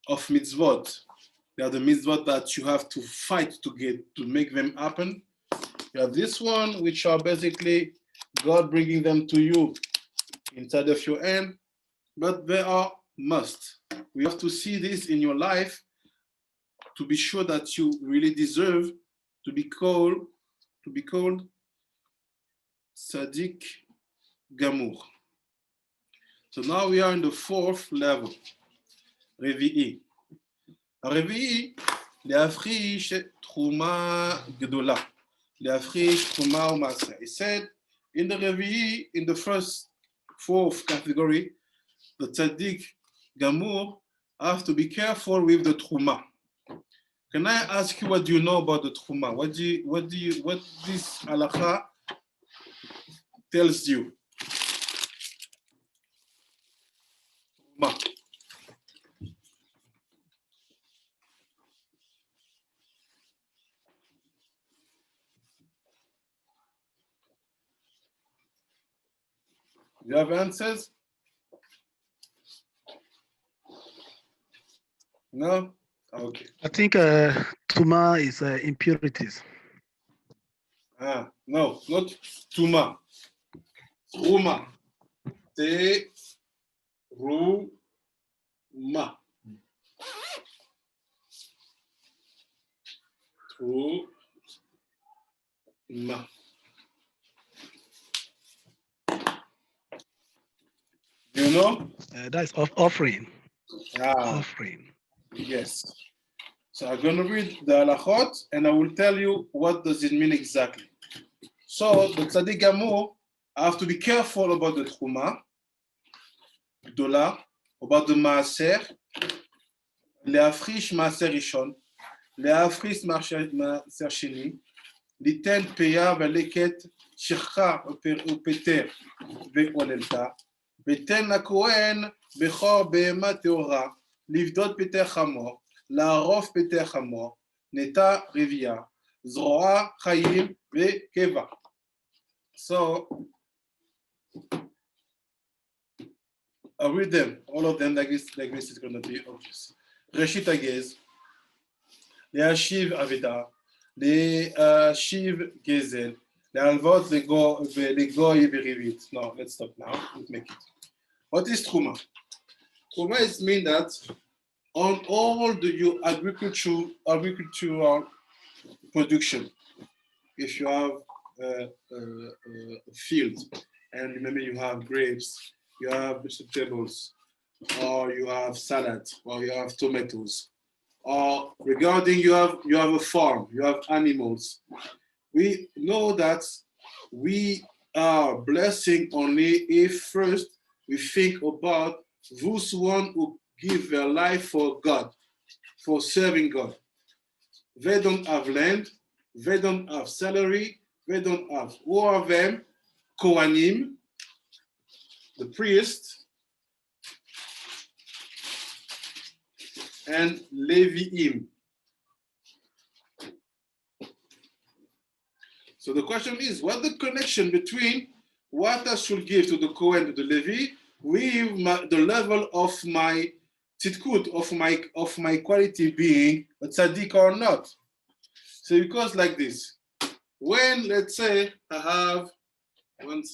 of mitzvot. They are the mitzvot that you have to fight to get to make them happen. You have this one, which are basically God bringing them to you inside of your hand, but they are must. We have to see this in your life to be sure that you really deserve to be called Tsadik Gamur. So now we are in the fourth level, Revi'i. הרביעי, להפריש תרומה גדולה. להפריש תרומה ומעשר. He said, in the רביעי, in the fourth category, the Tsadik Gamur have to be careful with the truma. Can I ask you what do you know about the truma? What this halakha tells you? Truma. Do you have answers? No? Okay. I think Tuma is impurities. No, not Tuma. Truma. Te-ru-ma. Truma. You know? That's offering. Offering. Yes. So I'm going to read the halachot and I will tell you what does it mean exactly. So the Tzadik Gamur have to be careful about the Truma, Gdola, about the Maaser, להפריש מעשר ראשון, להפריש מעשר שני, ליתן פיה ולקט שכחה ופטר ועוללתה, ותן לכהן בכור בהמה טהורה, לבדות פתי חמור, לערוף פתי חמור, נטע רבייה, זרוע חיים וקבע. So, I'll read them, all of them, like this is going to be obvious. ראשית הגז, להשיב אבדה, להשיב גזל, להלוות לגוי בריבית. No, let's stop now, let's make it. What is Truma? Truma is mean that on all your agricultural production, if you have a field, and remember you have grapes, you have vegetables, or you have salad, or you have tomatoes, or regarding you have a farm, you have animals. We know that we are blessing only if first we think about those one who give their life for God, for serving God. They don't have land, they don't have salary, they don't have. Who are them? Kohanim, the priest, and Leviim. So the question is, what the connection between what I should give to the Kohen, to the Levi, with the level of my tzidkut, of my quality being a tzaddik or not? So it goes like this. When, let's say, I have, let's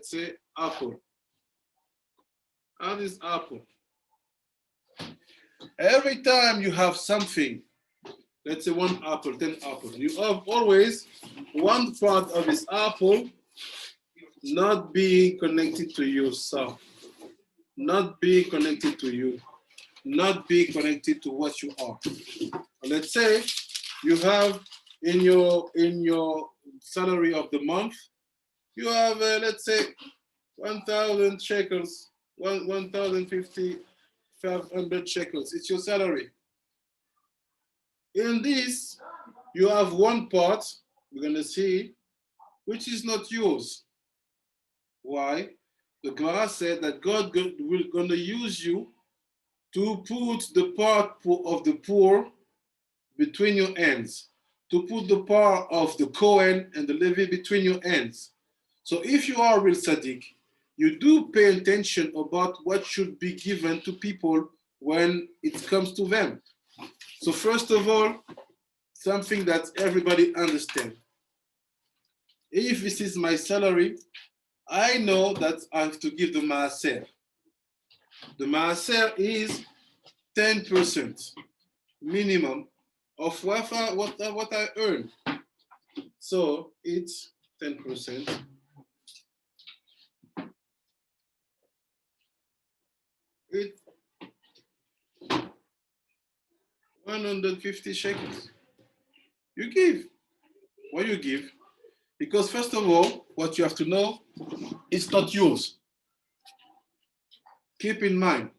say, apple. I have this apple. Every time you have something, let's say 1 apple, 10 apples, you have always one part of this apple not being connected to yourself, not being connected to you, not being connected to what you are. Let's say you have in your salary of the month, you have let's say 1,000 shekels, 1,050, 500 shekels. It's your salary. In this, you have one part, we're going to see, which is not yours. Why? The Gemara said that God will going to use you to put the part of the poor between your hands, to put the part of the Kohen and the Levi between your hands. So if you are a real tzaddik, you do pay attention about what should be given to people when it comes to them. So first of all, something that everybody understands. If this is my salary, I know that I have to give the maaser. The maaser is 10% minimum of what I earn. So it's 10%. It's 150 shekels. You give. Why you give? Because first of all, what you have to know, it's not yours. Keep in mind,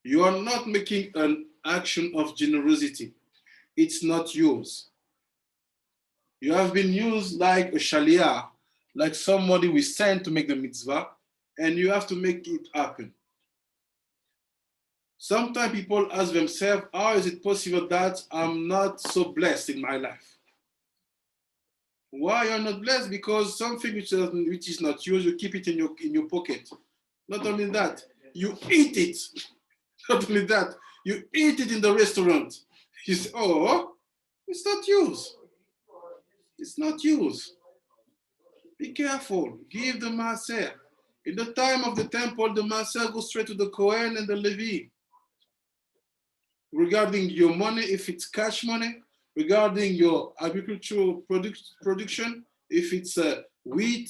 you are not making an action of generosity. It's not yours. You have been used like a shaliach, like somebody we sent to make the mitzvah, and you have to make it happen. Sometimes people ask themselves, how is it possible that I'm not so blessed in my life? Why you're not blessed? Because something which is not yours, you keep it in your pocket. Not only that, you eat it. Not only that, you eat it in the restaurant. You say, oh, it's not yours. It's not yours. Be careful. Give the maaser. In the time of the temple, the maaser goes straight to the Kohen and the Levi. Regarding your money, if it's cash money, regarding your agricultural production, if it's wheat,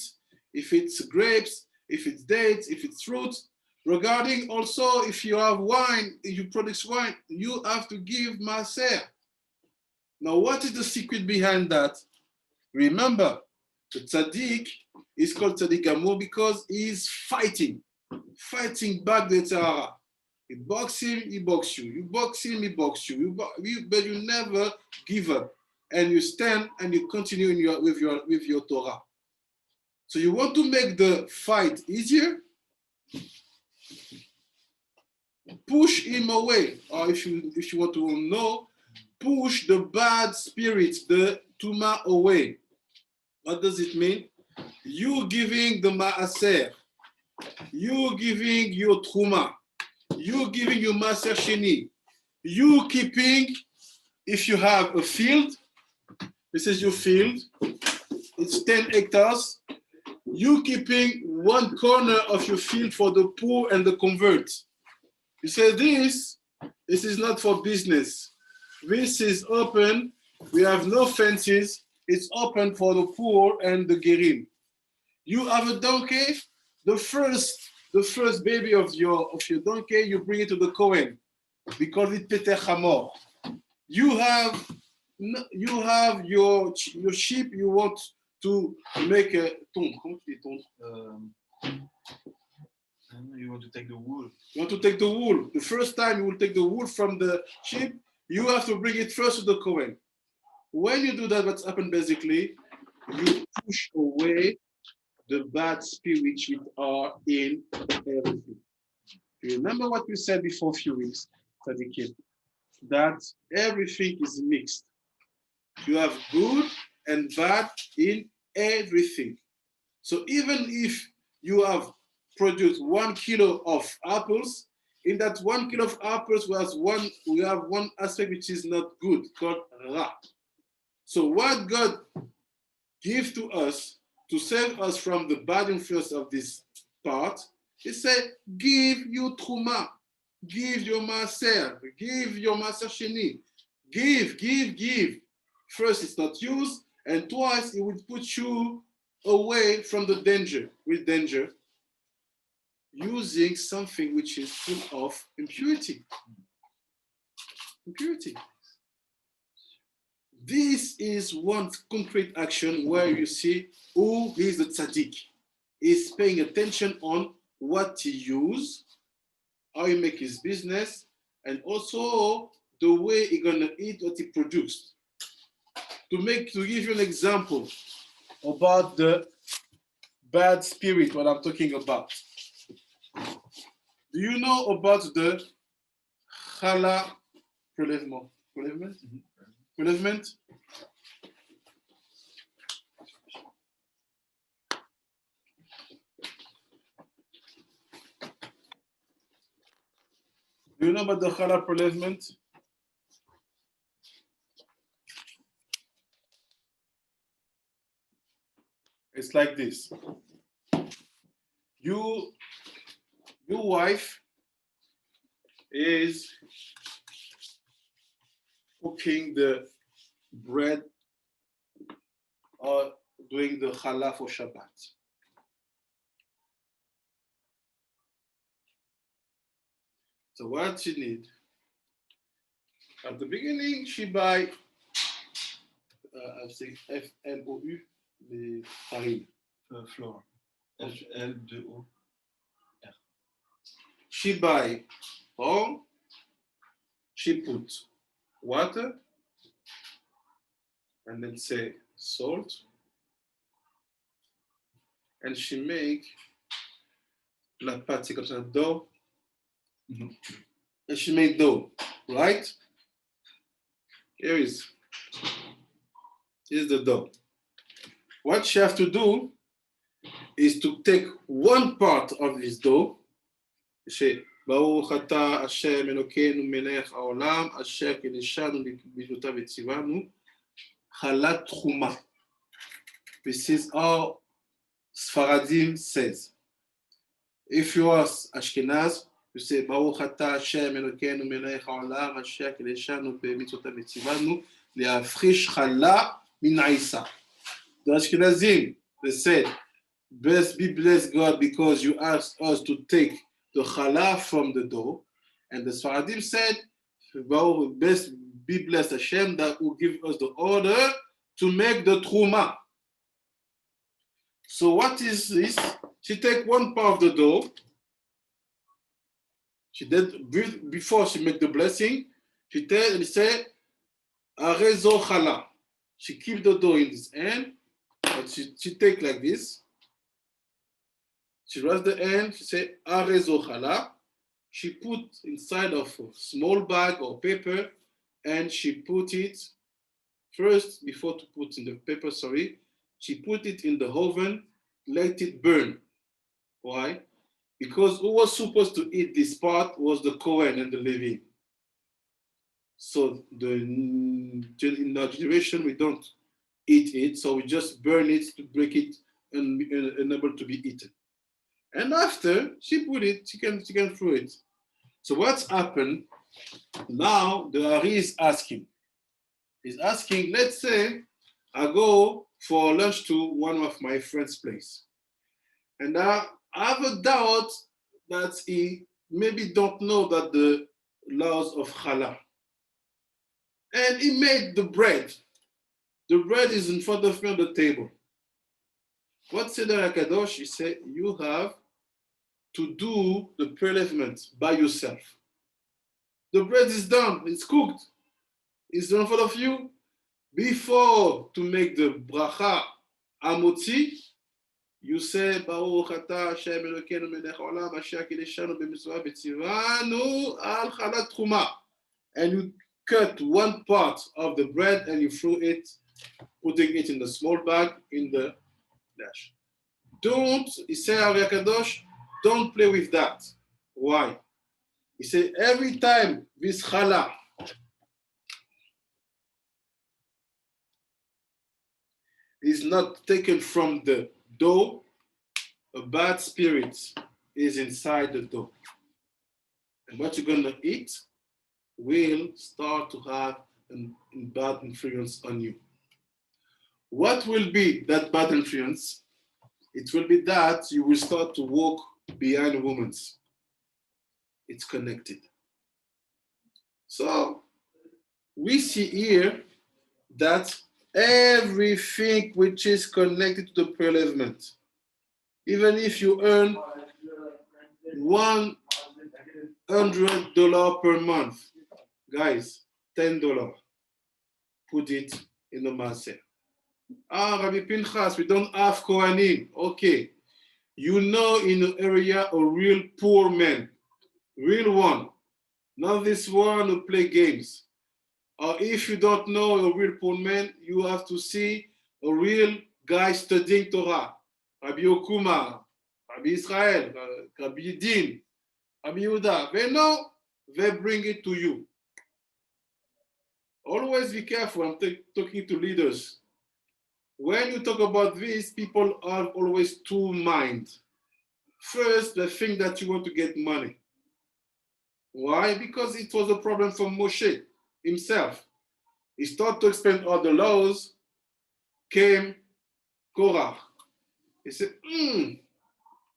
if it's grapes, if it's dates, if it's fruits, regarding also if you have wine, if you produce wine, you have to give maaser. Now, what is the secret behind that? Remember, the Tsadik is called Tsadik Gamur because he's fighting back the Tzara. You box him, he box you. You box him, he box you. But you never give up, and you stand and you continue with your Torah. So you want to make the fight easier? Push him away, or if you want to know, push the bad spirits, the tuma away. What does it mean? You giving the maaser, you giving your truma, you giving your maaser sheni, you keeping, if you have a field, this is your field, it's 10 hectares, you keeping one corner of your field for the poor and the convert. You say this is not for business. This is open, we have no fences, it's open for the poor and the gerim. You have a donkey, the first baby of your donkey, you bring it to the Kohen because it's Peter Hamor. You have your sheep, you want to make a tomb. You want to take the wool. You want to take the wool. The first time you will take the wool from the sheep, you have to bring it first to the Kohen. When you do that, what's happened basically, you push away the bad spirits which are in everything. You remember what we said before a few weeks, Tzadik, that everything is mixed. You have good and bad in everything. So even if you have produced 1 kilo of apples, in that 1 kilo of apples we have one aspect which is not good, called ra. So what God gives to us to save us from the bad influence of this part, he said, give your truma, give your maaser, give your maaser sheni, give. First, it's not used, and twice, it will put you away from the danger, with danger, using something which is full of impurity. Impurity. This is one concrete action where you see who is the tzaddik. He's paying attention on what he uses, how he make his business, and also the way he's gonna eat what he produced. To give you an example about the bad spirit, what I'm talking about. Do you know about the challah prelèvement? Prelèvement? Do you know about the challah prelevement? It's like this. Your wife is cooking the bread or doing the challah for Shabbat. So what she need? At the beginning, she buy, I think FLOU, the farine. Flour. F-L-2-O. She buy all, she put water, and then say salt, and she make la pâte, c'est comme ça, dough, and she made dough, right? Here's the dough. What she have to do is to take one part of this dough, say, ברוך אתה השם אלוקינו מלך העולם אשר קידשנו במצוותיו וציוונו חלת תחומה. This is how Sfaradim says. If you are Ashkenaz, you say ברוך אתה השם אלוקינו מלך העולם אשר קידשנו במצוותיו וציוונו להפריש חלה מן העיסה. The Ashkenazim, they said, be blessed God because you asked us to take the challah from the dough, and the Sfaradim said, be blessed Hashem that will give us the order to make the truma. So what is this? She take one part of the dough. She did before she make the blessing. She say, arezo challah. She keep the dough in this hand, but she take like this. She raises the end, she said, Arezo challah. She put inside of a small bag or paper, and she put it first, before to put in the paper, she put it in the oven, let it burn. Why? Because who was supposed to eat this part was the Kohen and the Levi. So in our generation, we don't eat it, so we just burn it to break it and able to be eaten. And after she put it, she can throw it. So what's happened now? The Ari is asking. He's asking. Let's say I go for lunch to one of my friends' place, and I have a doubt that he maybe don't know that the laws of challah, and he made the bread. The bread is in front of me on the table. What said the Kadosh? He said, you have to do the prelevement by yourself. The bread is done, it's cooked, it's done in front of you. Before to make the bracha amotzi, you say, Baruch ata Hashem Elokeinu melech haolam asher kideshanu b'mitzvah v'tzivanu al chalat truma. And you cut one part of the bread and you throw it, putting it in the small bag in the dash. Don't, he said, Ari Kadosh, don't play with that. Why? He said, every time this challah is not taken from the dough, a bad spirit is inside the dough. And what you're going to eat will start to have a bad influence on you. What will be that bad influence? It will be that you will start to walk behind a woman's. It's connected. So we see here that everything which is connected to the prelevement, even if you earn $100 per month, guys, $10, put it in the maaser. Rabbi Pinchas, we don't have Kohanim. Okay. You know in the area a real poor man, real one, not this one who play games. Or if you don't know a real poor man, you have to see a real guy studying Torah. Rabbi Okuma, Rabbi Israel, Rabbi Din, Rabbi Yehuda. They know they bring it to you. Always be careful. I'm talking to leaders. When you talk about this, people have always two minds. First, they think that you want to get money. Why? Because it was a problem for Moshe himself. He started to explain all the laws, came Korah. He said,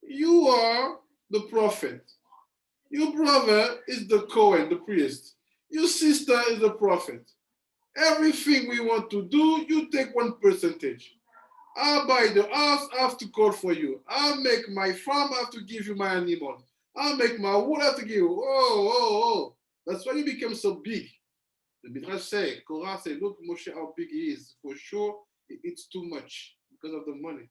you are the prophet. Your brother is the Cohen, the priest. Your sister is the prophet. Everything we want to do, you take 1%. I'll buy the house, I have to call for you. I'll make my farm, I have to give you my animals. I'll make my wool, I have to give you. Oh. That's why you became so big. The Midrash say, Korah say, look, Moshe, how big he is. For sure, he eats too much because of the money.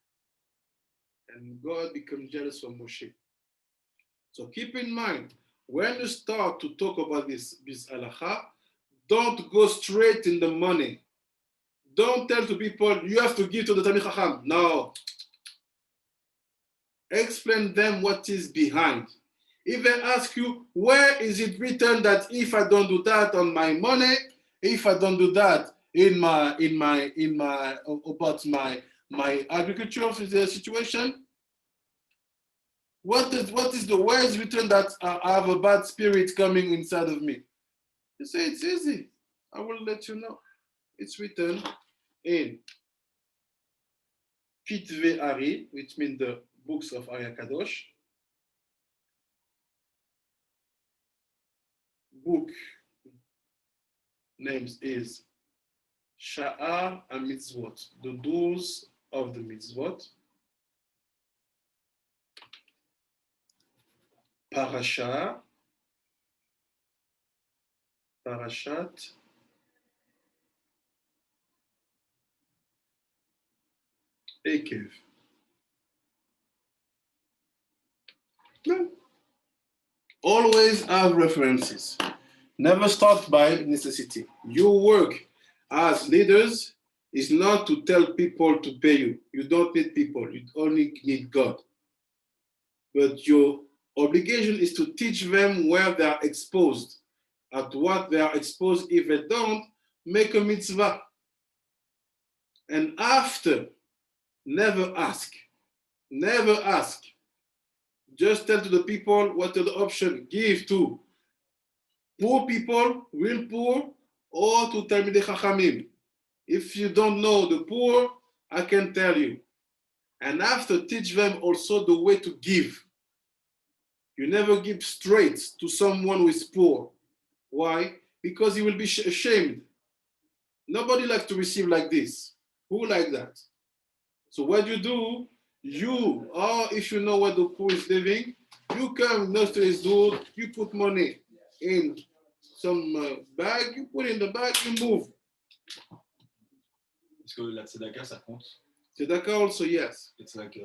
And God becomes jealous of Moshe. So keep in mind, when you start to talk about this halacha, don't go straight in the money. Don't tell to people, you have to give to the Talmid Chacham. No. Explain them what is behind. If they ask you, where is it written that if I don't do that on my money, if I don't do that about my agricultural situation, where is written that I have a bad spirit coming inside of me? You say it's easy. I will let you know. It's written in Pitve Ari, which means the books of Ari Kadosh. Book names is Sha'ar HaMitzvot, the doors of the mitzvot. Parashat Ekev. No. Always have references. Never start by necessity. Your work as leaders is not to tell people to pay you. You don't need people. You only need God. But your obligation is to teach them where they are exposed, at what they are exposed. If they don't, make a mitzvah. And after, never ask. Never ask. Just tell to the people what are the options. Give to poor people, real poor, or to Talmidei Chachamim. If you don't know the poor, I can tell you. And after, teach them also the way to give. You never give straight to someone who is poor. Why? Because he will be ashamed. Nobody likes to receive like this. Who like that? So what you do, if you know where the poor is living, you come next to his door, you put money in some bag, you put in the bag, you move. Est-ce que la tzedaka, ça compte? Tzedaka also, yes. It's like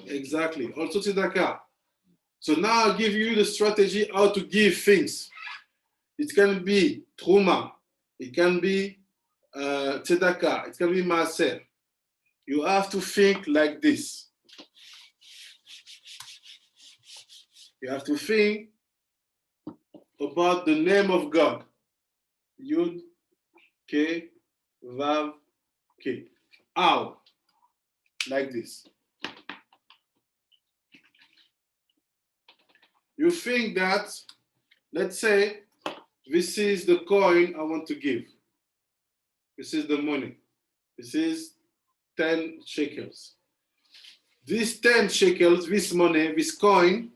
Exactly. Also tzedaka. So now I'll give you the strategy how to give things. It can be truma. It can be tzedaka. It can be maaser. You have to think like this. You have to think about the name of God. Yud, Ke, Vav, Ke. How? Like this. You think that, let's say, this is the coin I want to give. This is the money. This is 10 shekels. This 10 shekels, this money, this coin,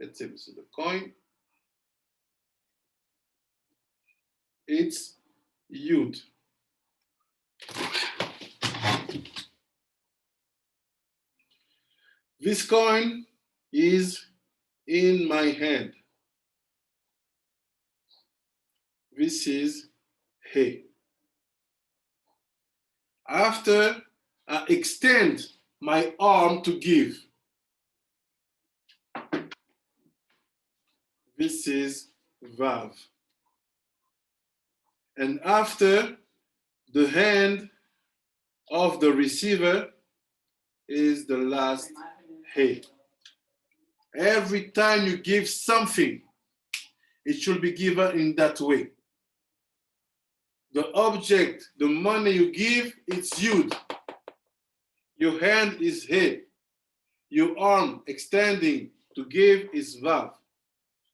let's say this is the coin. It's Yud. This coin is in my hand. This is He. After I extend my arm to give, this is Vav. And after the hand of the receiver is the last He. Every time you give something, it should be given in that way. The object, the money you give, it's yud. Your hand is he. Your arm extending to give is vav.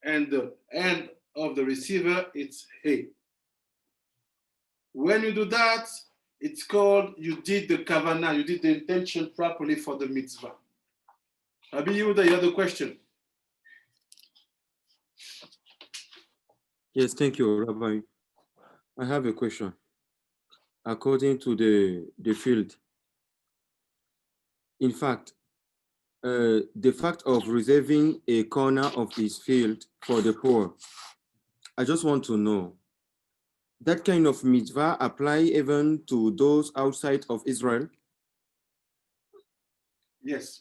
And the end of the receiver, it's he. When you do that, it's called you did the kavanah, you did the intention properly for the mitzvah. Rabbi Yehuda, you have a question? Yes, thank you, Rabbi. I have a question. According to the field, in fact, the fact of reserving a corner of his field for the poor, I just want to know, that kind of mitzvah apply even to those outside of Israel? Yes.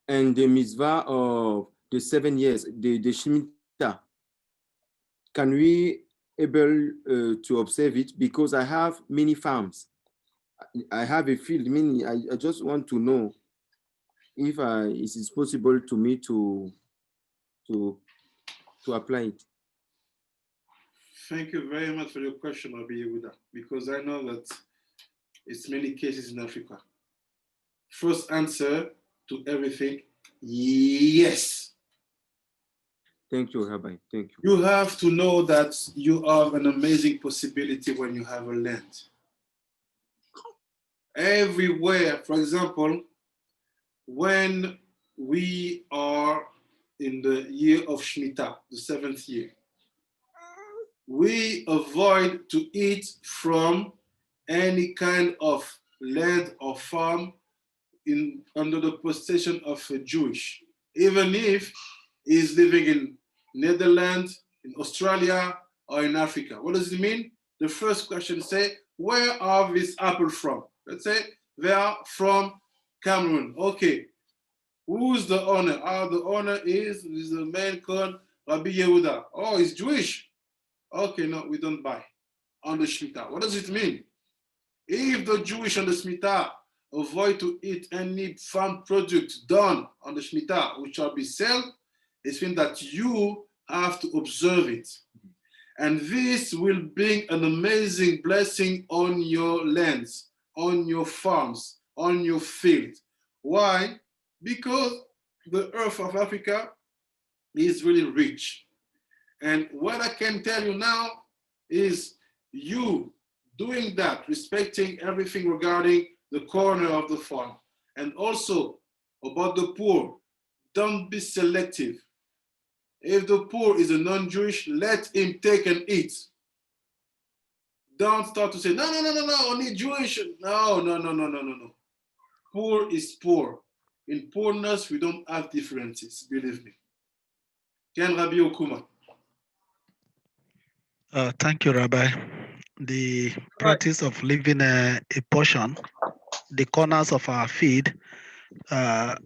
And the mitzvah of the 7 years, the Shemitah, can we able to observe it? Because I have many farms. I have a field, many. I just want to know if it is possible to me to apply it. Thank you very much for your question, Rabbi Yehuda, because I know that it's many cases in Africa. First answer to everything, yes. Thank you, Rabbi. Thank you. You have to know that you have an amazing possibility when you have a land. Everywhere, for example, when we are in the year of Shemitah, the 7th year, we avoid to eat from any kind of land or farm under the possession of a Jewish, even if he's living in Netherlands, in Australia, or in Africa. What does it mean? The first question say, where are these apples from? Let's say they are from Cameroon. Okay, who's the owner? The owner is a man called Rabbi Yehuda. Oh, he's Jewish. Okay, no, we don't buy on the Shemitah. What does it mean? If the Jewish on the Shemitah avoid to eat any farm product done on the Shemitah, which shall be sold, it means that you have to observe it. And this will bring an amazing blessing on your lands, on your farms, on your field. Why? Because the earth of Africa is really rich. And what I can tell you now is you doing that, respecting everything regarding the corner of the farm, and also about the poor, don't be selective. If the poor is a non-Jewish, let him take and eat. Don't start to say, no, only Jewish. No. Poor is poor. In poorness, we don't have differences, believe me. Ken Rabbi Okuma. Thank you, Rabbi. The practice of leaving a portion, the corners of our feed, I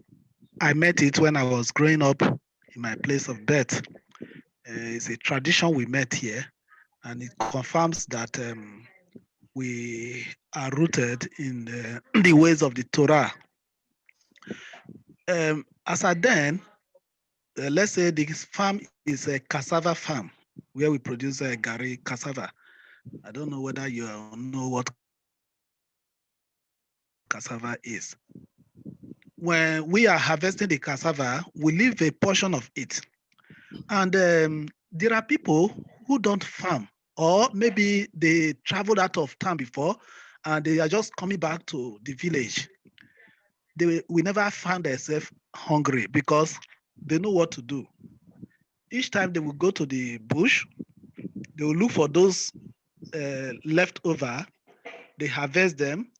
met it when I was growing up in my place of birth. It's a tradition we met here, and it confirms that we are rooted in the ways of the Torah. As at then, let's say this farm is a cassava farm where we produce gari cassava. I don't know whether you know what cassava is. When we are harvesting the cassava, we leave a portion of it. And there are people who don't farm, or maybe they traveled out of town before and they are just coming back to the village. We never found themselves hungry because they know what to do. Each time they will go to the bush, they will look for those leftover, they harvest them,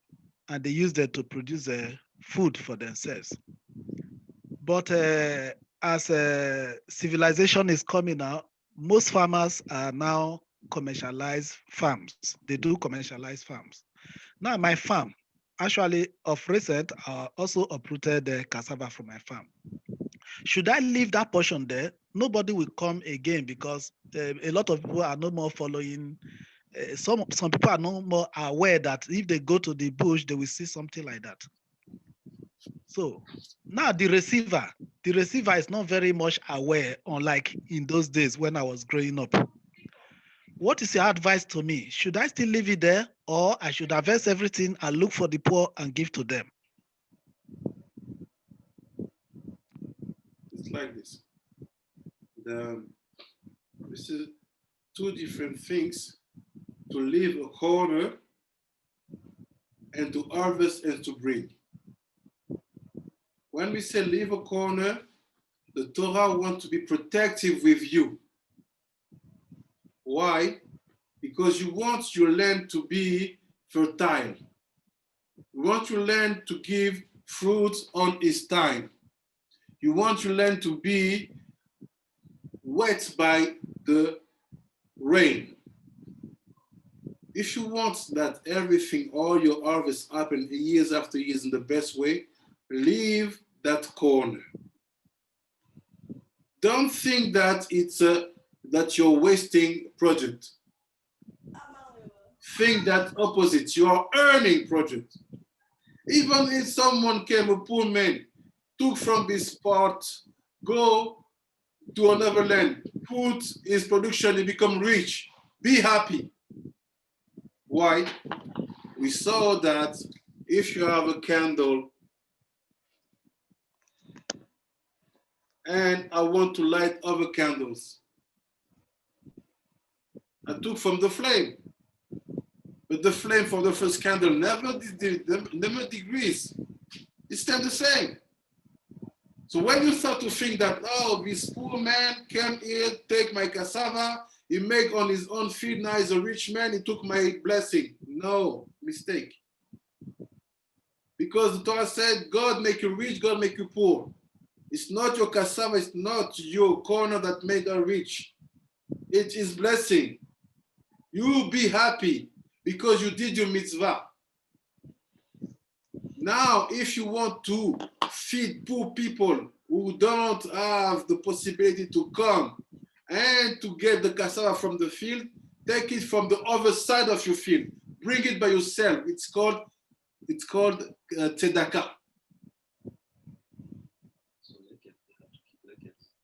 and they use them to produce food for themselves. But as civilization is coming now, most farmers are now commercialized farms. They do commercialized farms. Now my farm, actually of recent, I also uprooted the cassava from my farm. Should I leave that portion there? Nobody will come again because a lot of people are no more following. Some people are no more aware that if they go to the bush, they will see something like that. So now the receiver is not very much aware, unlike in those days when I was growing up. What is your advice to me? Should I still leave it there, or I should harvest everything and look for the poor and give to them? It's like this. This is two different things: to leave a corner and to harvest and to bring. When we say leave a corner, the Torah wants to be protective with you. Why? Because you want your land to be fertile. You want your land to give fruits on its time. You want your land to be wet by the rain. If you want that everything, all your harvests happen years after years in the best way, leave that corner. Don't think that that you're wasting project. Think that opposite, you are earning project. Even if someone came, a poor man, took from this part, go to another land, put his production, he become rich, be happy. Why? We saw that if you have a candle and I want to light other candles, I took from the flame. But the flame from the first candle never decrease. It stays the same. So when you start to think that, oh, this poor man came here, take my cassava, he make on his own field, now he's a rich man, he took my blessing. No, mistake. Because the Torah said, God make you rich, God make you poor. It's not your cassava, it's not your corner that made her rich. It is blessing. You be happy because you did your mitzvah. Now, if you want to feed poor people who don't have the possibility to come and to get the cassava from the field, take it from the other side of your field. Bring it by yourself. It's called tzedakah.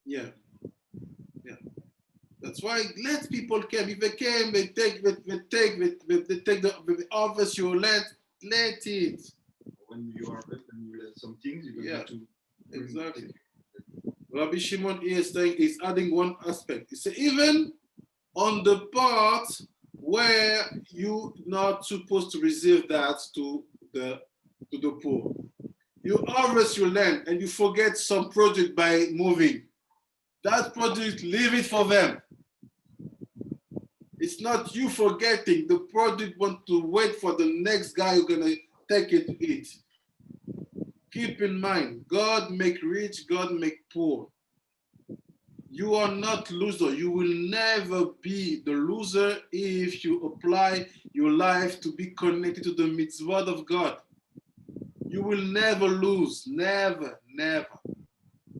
Yeah. That's why let people come. If they came, they take the harvest your land, let it. When you harvest and you let some things, you have to. Exactly. Rabbi Shimon is saying, is adding one aspect. He said, even on the part where you're not supposed to reserve that to the poor. You harvest your land and you forget some project by moving. That project, leave it for them. It's not you forgetting. The project want to wait for the next guy who's gonna take it to eat. Keep in mind, God make rich, God make poor. You are not loser. You will never be the loser if you apply your life to be connected to the mitzvot of God. You will never lose, never, never.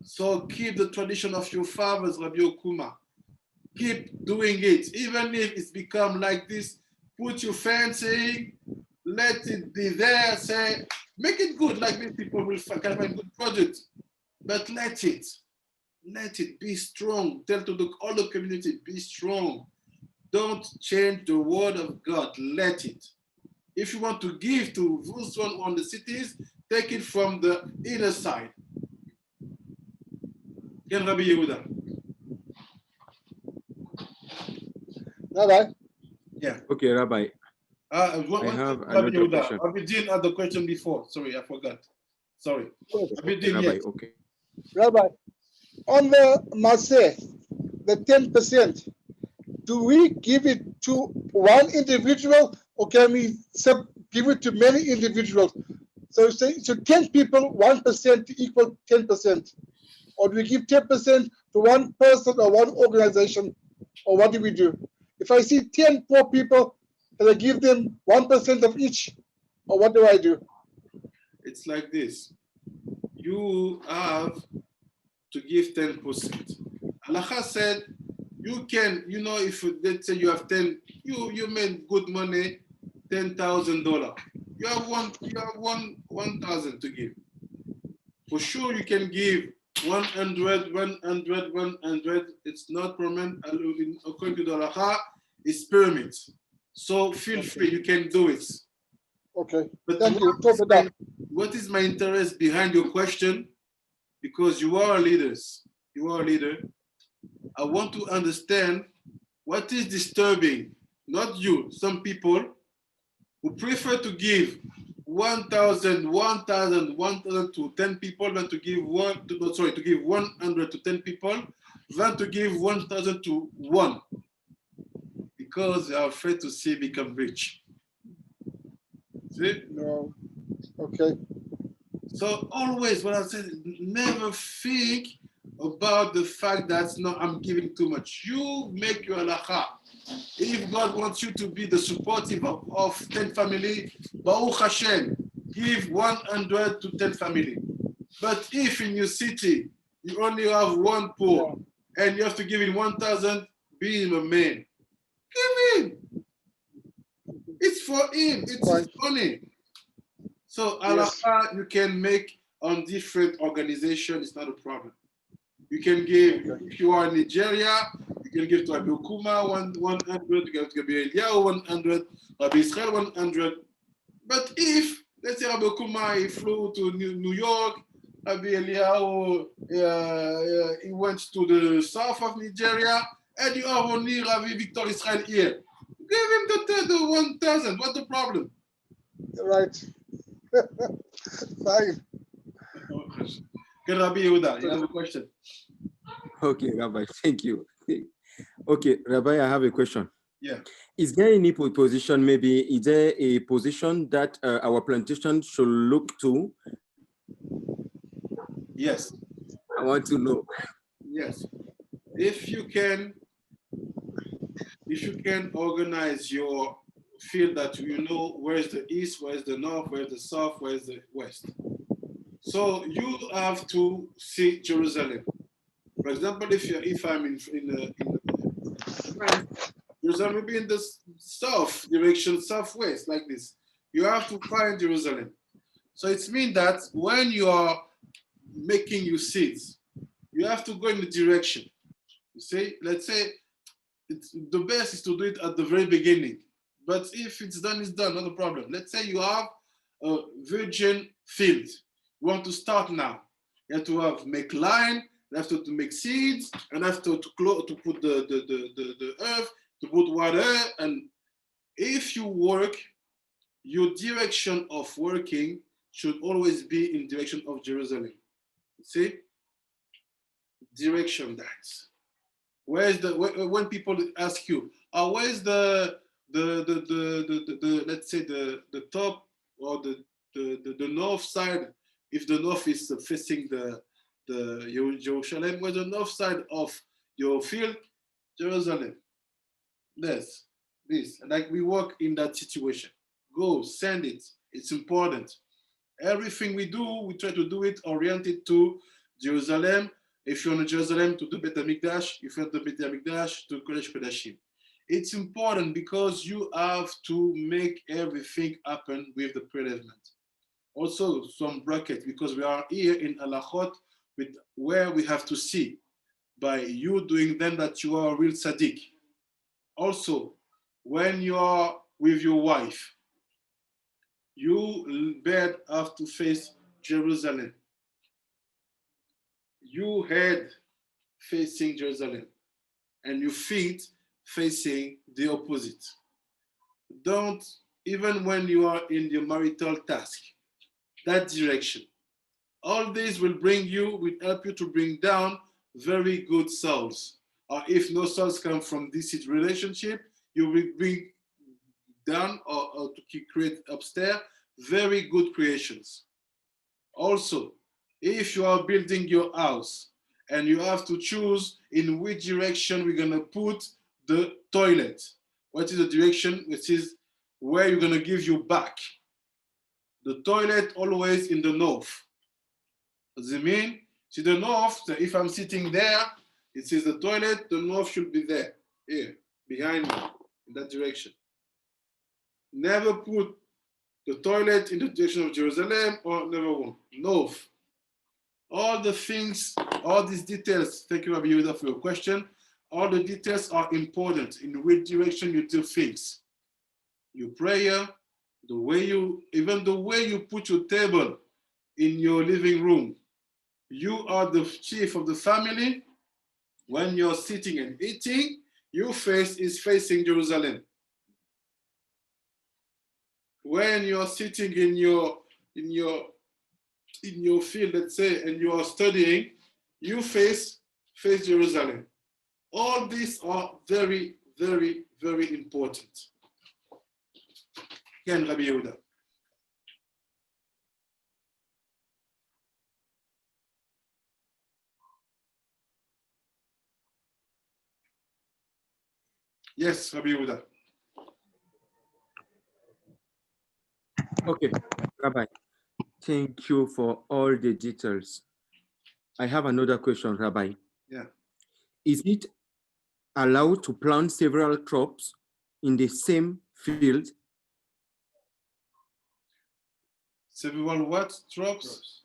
So keep the tradition of your fathers, Rabbi Okuma. Keep doing it, even if it's become like this. Put your fencing, let it be there. Say, make it good, like this. People will find good projects, but let it be strong. Tell to all the community, be strong. Don't change the word of God. Let it. If you want to give to those one on the cities, take it from the inner side. Ken Rabbi Yehuda. Rabbi? Yeah. Okay, Rabbi. I have another question. Rabbi Dean had the question before. Sorry, I forgot. Sorry. Rabbi Dean, Rabbi, yes. okay. Rabbi, on the Maseh, the 10%, do we give it to one individual or can we give it to many individuals? So 10 people, 1% equal 10%. Or do we give 10% to one person or one organization? Or what do we do? If I see 10 poor people, can I give them 1% of each? Or what do I do? It's like this. You have to give 10%. Allah said, you can, if let's say you have 10, you made good money, $10,000. You have 1,000 to give. For sure, you can give 100, 100, 100. It's not permanent. According to the halacha, it's permit. So feel free, you can do it. Okay. But Thank you. Top it up. what is my interest behind your question? Because you are leaders. You are a leader. I want to understand what is disturbing, not you, some people who prefer to give 1,000, 1,000, 1,000 to 10 people than to give to give 100 to 10 people than to give 1,000 to one, because they are afraid to see become rich. See? No. Okay. So always what I said, never think about the fact that no, I'm giving too much. You make your halacha. If God wants you to be the supportive of 10 family, Baruch Hashem, give 100 to 10 family. But if in your city you only have one poor and you have to give him 1,000, be him a man. Give him. It's for him. It's his money. So halacha you can make on different organizations. It's not a problem. You can give, if you are in Nigeria, you can give to Rabbi Okuma 100, you can give to Rabbi Eliyahu 100, Rabbi Israel 100. But if, let's say Rabbi Okuma, he flew to New York, Rabbi Eliyahu, he went to the south of Nigeria, and you have only Rabbi Victor Israel here. Give him the 1,000, what's the problem? Right. Fine. Okay, Rabbi Yehuda, you have a question? Okay, Rabbi, thank you. Okay, Rabbi, I have a question. Yeah. Is there any position, maybe, is there a position that our plantation should look to? Yes. I want to know. Yes. If you can organize your field that you know where's the east, where's the north, where's the south, where's the west. So you have to see Jerusalem. For example, if I'm in France, Jerusalem will be in the south direction, southwest, like this. You have to find Jerusalem. So it means that when you are making your seeds, you have to go in the direction. You see, let's say the best is to do it at the very beginning. But if it's done, it's done, not a problem. Let's say you have a virgin field. You want to start now. You have to make line, you have to make seeds, and after to put the earth, to put water. And if you work, your direction of working should always be in direction of Jerusalem. See? Direction that. Where's when people ask you, where's the let's say the top or the north side, if the north is facing the Jerusalem, where's the north side of your field? Jerusalem. This. And like we work in that situation. Go, send it. It's important. Everything we do, we try to do it oriented to Jerusalem. If you're in Jerusalem, to the Bet HaMikdash. If you're at the Bet HaMikdash, to Kodesh Kodashim. It's important because you have to make everything happen with the prelevement. Also, some bracket, because we are here in Halachot, with where we have to see by you doing them that you are a real Tsadik. Also, when you are with your wife, you bed have to face Jerusalem. You head facing Jerusalem and your feet facing the opposite. Don't, even when you are in your marital task, that direction. All this will help you to bring down very good souls. Or if no souls come from this relationship, you will bring down or to create upstairs very good creations. Also, if you are building your house and you have to choose in which direction we're going to put the toilet, what is the direction which is where you're going to give your back? The toilet always in the north. Does it mean? See the north, so if I'm sitting there, it says the toilet, the north should be there, here, behind me, in that direction. Never put the toilet in the direction of Jerusalem or never one. North. All the things, all these details, thank you, Rabbi Yehuda, for your question. All the details are important in which direction you do things. Your prayer, the way you, even the way you put your table in your living room. You are the chief of the family. When you're sitting and eating, your face is facing Jerusalem. When you're sitting in your field, let's say, and you are studying, you face Jerusalem. All these are very, very, very important. Ken Rabbi Yehuda. Yes, Rabbi Yehuda. Okay, Rabbi, thank you for all the details. I have another question, Rabbi. Yeah. Is it allowed to plant several crops in the same field? Several what? Crops?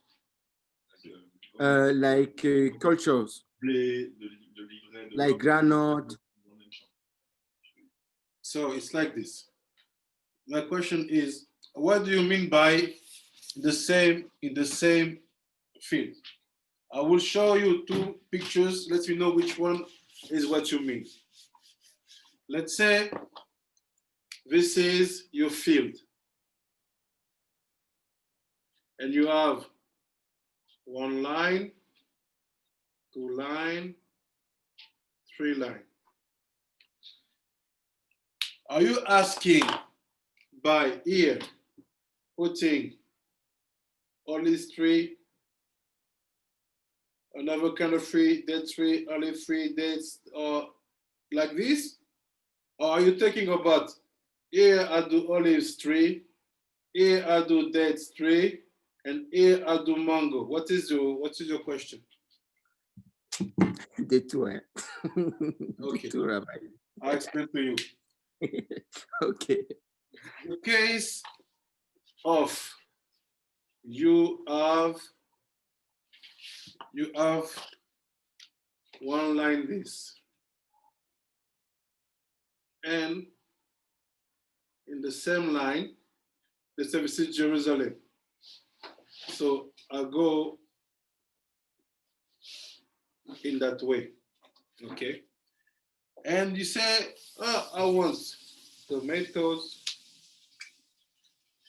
Like cultures, like granite. So it's like this. My question is, what do you mean by in the same field? I will show you two pictures. Let me know which one is what you mean. Let's say this is your field. And you have one line, two line, three line. Are you asking by here, putting olive tree, another kind of tree, date tree, olive tree, dates, or like this? Or are you talking about here I do olive tree, here I do dates tree, and here I do mango? What is your question? The two. Okay. The two, Rabbi. I'll explain to you. Okay. The case of you have one line this, and in the same line, let's say this is Jerusalem. So I go in that way, okay? And you say, oh, I want tomatoes,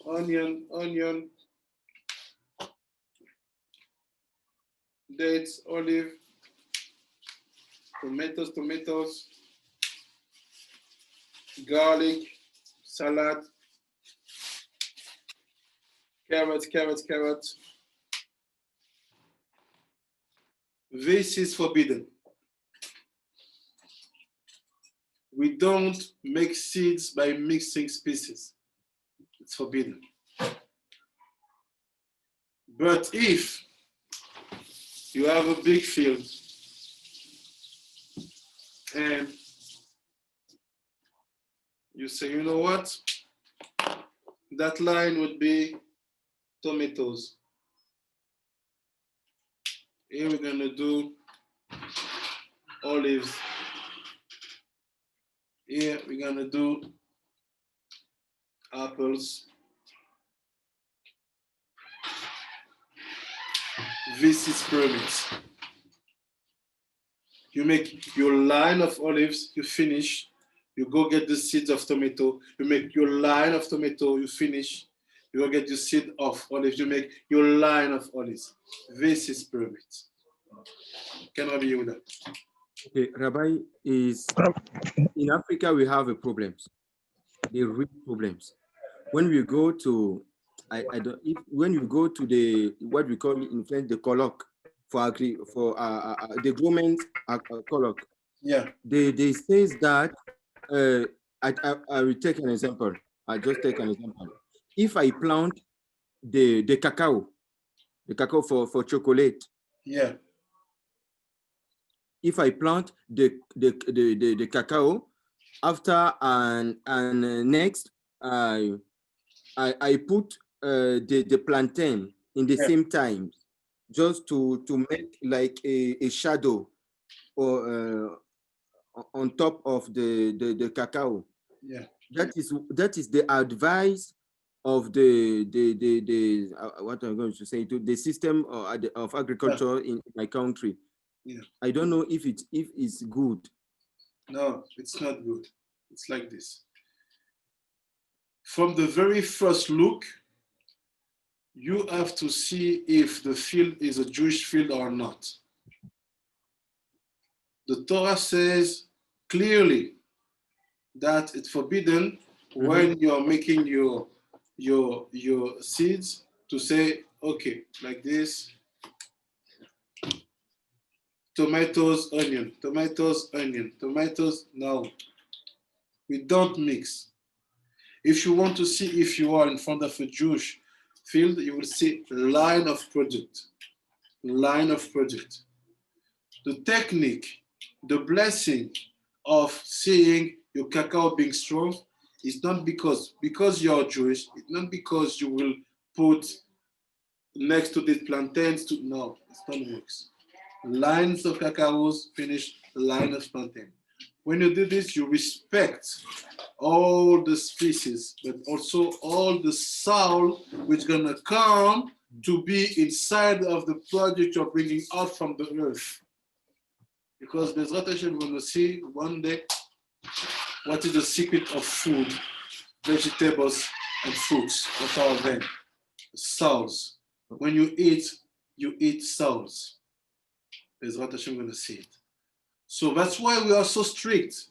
onion, dates, olive, tomatoes, garlic, salad, carrot. This is forbidden. We don't make seeds by mixing species. It's forbidden. But if you have a big field and you say, you know what? That line would be tomatoes. Here we're gonna do olives. Here we're gonna do apples. This is permit. You make your line of olives, you finish. You go get the seeds of tomato. You make your line of tomato, you finish. You go get your seed of olives, you make your line of olives. This is permit. Can I be with that? Okay, Rabbi, is in Africa we have a problems, the real problems. When we go to, when you go to the what we call in French the colloque for the government colloque, Yeah. they says that I will take an example. I just take an example. If I plant the cacao for chocolate. Yeah. If I plant the cacao, after and next I put the plantain in the same time. just to make like a shadow or on top of the cacao. Yeah. That is the advice of the what I'm going to say, to the system of agriculture in my country. Yeah. I don't know if it's good. No, it's not good. It's like this. From the very first look, you have to see if the field is a Jewish field or not. The Torah says clearly that it's forbidden when you're making your seeds to say, okay, like this, tomatoes, onion, tomatoes, onion, tomatoes. No, we don't mix. If you want to see if you are in front of a Jewish field, you will see line of product, line of product. The technique, the blessing of seeing your cacao being strong is not because you're Jewish, it's not because you will put next to these plantains no, it's not works. Lines of cacaos, finish line of plantain. When you do this, you respect all the species, but also all the soul which is gonna come to be inside of the product you're bringing out from the earth. Because Bezrat Hashem, we're gonna see one day what is the secret of food, vegetables and fruits. What are them? Souls. When you eat souls. Bezrat Hashem, we're gonna see it. So that's why we are so strict.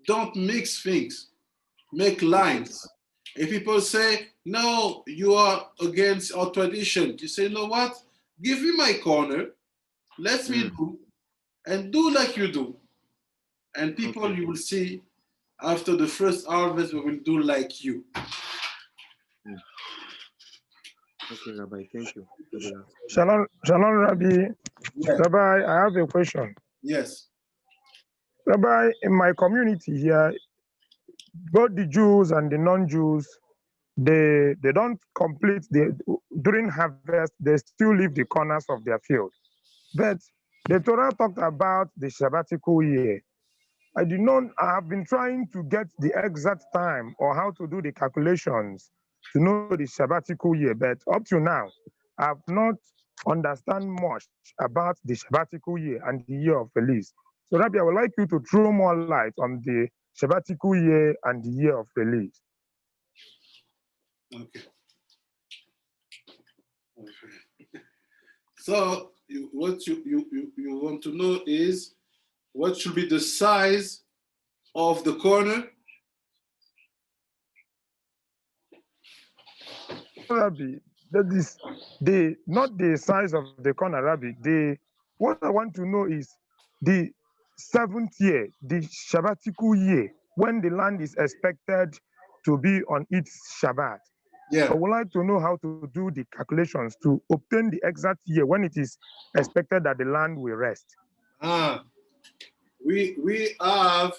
Don't mix things. Make lines. If people say, no, you are against our tradition, you say, you know what? Give me my corner. Let me do, and do like you do. And people, you will see, after the first harvest, we will do like you. Okay, Rabbi, thank you. Shalom, Rabbi. Yes. Rabbi, I have a question. Yes. Rabbi, in my community here, both the Jews and the non-Jews, they don't complete during harvest, they still leave the corners of their field. But the Torah talked about the Shabbatical year. I have been trying to get the exact time or how to do the calculations to know the Shabbatical year, but up to now, I have not understand much about the Shabbatical year and the year of release. So Rabbi, I would like you to throw more light on the Shabbatical year and the year of release. Okay. So what you want to know is what should be the size of the corner? Rabbi, that is not the size of the corner, Rabbi. What I want to know is the 7th year, the Shabbatical year, when the land is expected to be on its Shabbat. Yeah. I would like to know how to do the calculations to obtain the exact year when it is expected that the land will rest. We have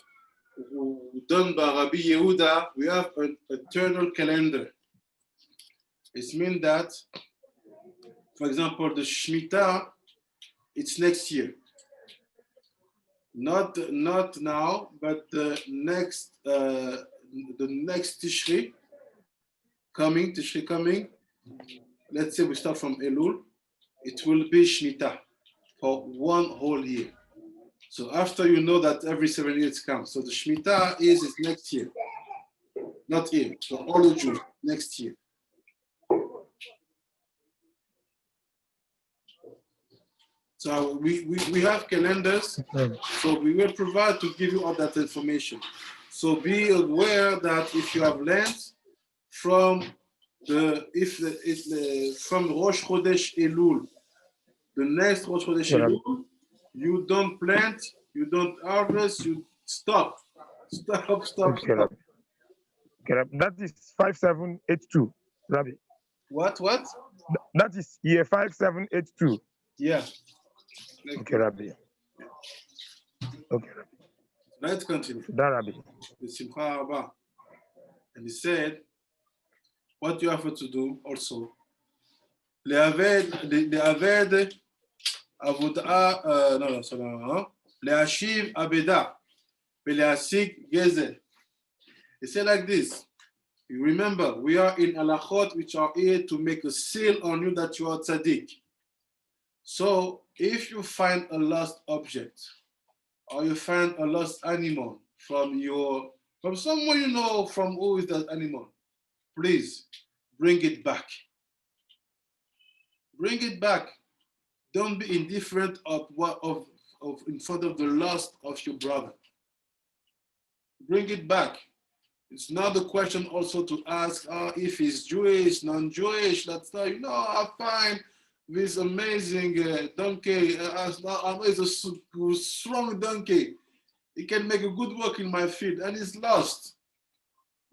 done by Rabbi Yehuda, we have an eternal calendar. It means that, for example, the Shemitah, it's next year. Not now, but the next Tishrei coming. Let's say we start from Elul. It will be Shemitah for one whole year. So after you know that every 7 years comes. So the Shemitah is next year, not here. So all the Jews next year. So we have calendars, so we will provide to give you all that information. So be aware that if you have land from from Rosh Chodesh Elul, the next Rosh Chodesh Elul, you don't plant, you don't harvest, you stop. Okay, Rabbi. Okay, Rabbi. That is 5782, Rabbi. What? That is year 5782. Yeah. Okay, Rabbi. Okay, Rabbi. Let's continue. That, Rabbi. With Simcha Rabba. And he said, what you have to do also, לעבד עבודה, להשיב אבדה ולהשיג גזל. It said like this. You remember, we are in halachot which are here to make a seal on you that you are tzadik. So if you find a lost object or you find a lost animal from someone you know, from who is that animal, please bring it back. Bring it back. Don't be indifferent of in front of the loss of your brother. Bring it back. It's not the question also to ask if he's Jewish, non-Jewish. That's not, I find this amazing donkey. It's a strong donkey. He can make a good work in my field, and he's lost.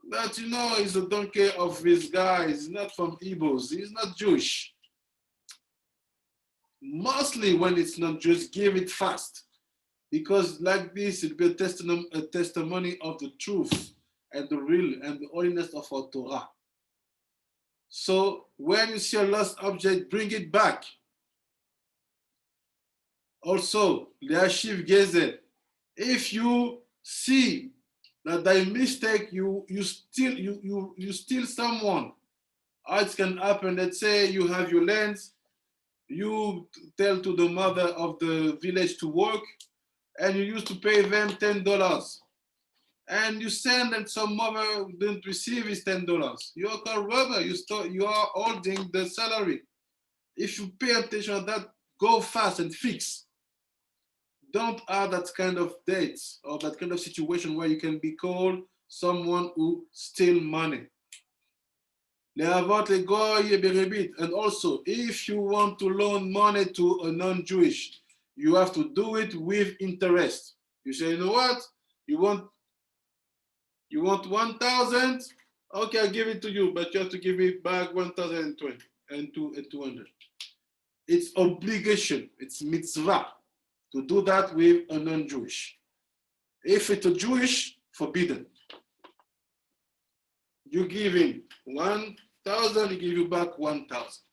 But he's a donkey of this guy. He's not from Igbos. He's not Jewish. Mostly when it's not Jewish, give it fast. Because like this, it'll be a testimony of the truth and the real and the holiness of our Torah. So when you see a lost object, bring it back. Also, Leashiv Gezel, if you see that by mistake you steal someone, it can happen. Let's say you have your lands, you tell to the mother of the village to work, and you used to pay them $10. And you send and some mother didn't receive his $10. You are called robber. You are holding the salary. If you pay attention to that, go fast and fix. Don't have that kind of dates or that kind of situation where you can be called someone who steal money. And also, if you want to loan money to a non-Jewish, you have to do it with interest. You say, you know what? You want 1,000? Okay, I'll give it to you, but you have to give me back 1,020 and 200. It's obligation. It's mitzvah to do that with a non-Jewish. If it's a Jewish, forbidden. You give him 1,000, he give you back 1,000.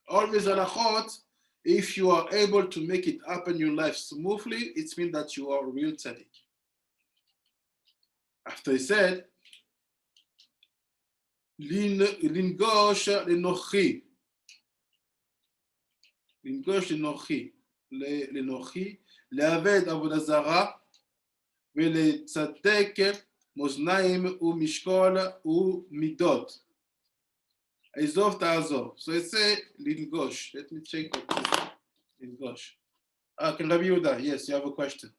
Always halachot, if you are able to make it happen in your life smoothly, it means that you are a real tzadik. After he said, Lingosh lenochi. Lingosh lenochi. לעבד עבודה זרה ולצדק מאזניים ומשקול ומידות. עזוב תעזוב. So it say לנגוש. Let me check what it is. לנגוש. Can Rabbi Yehuda? Yes, you have a question.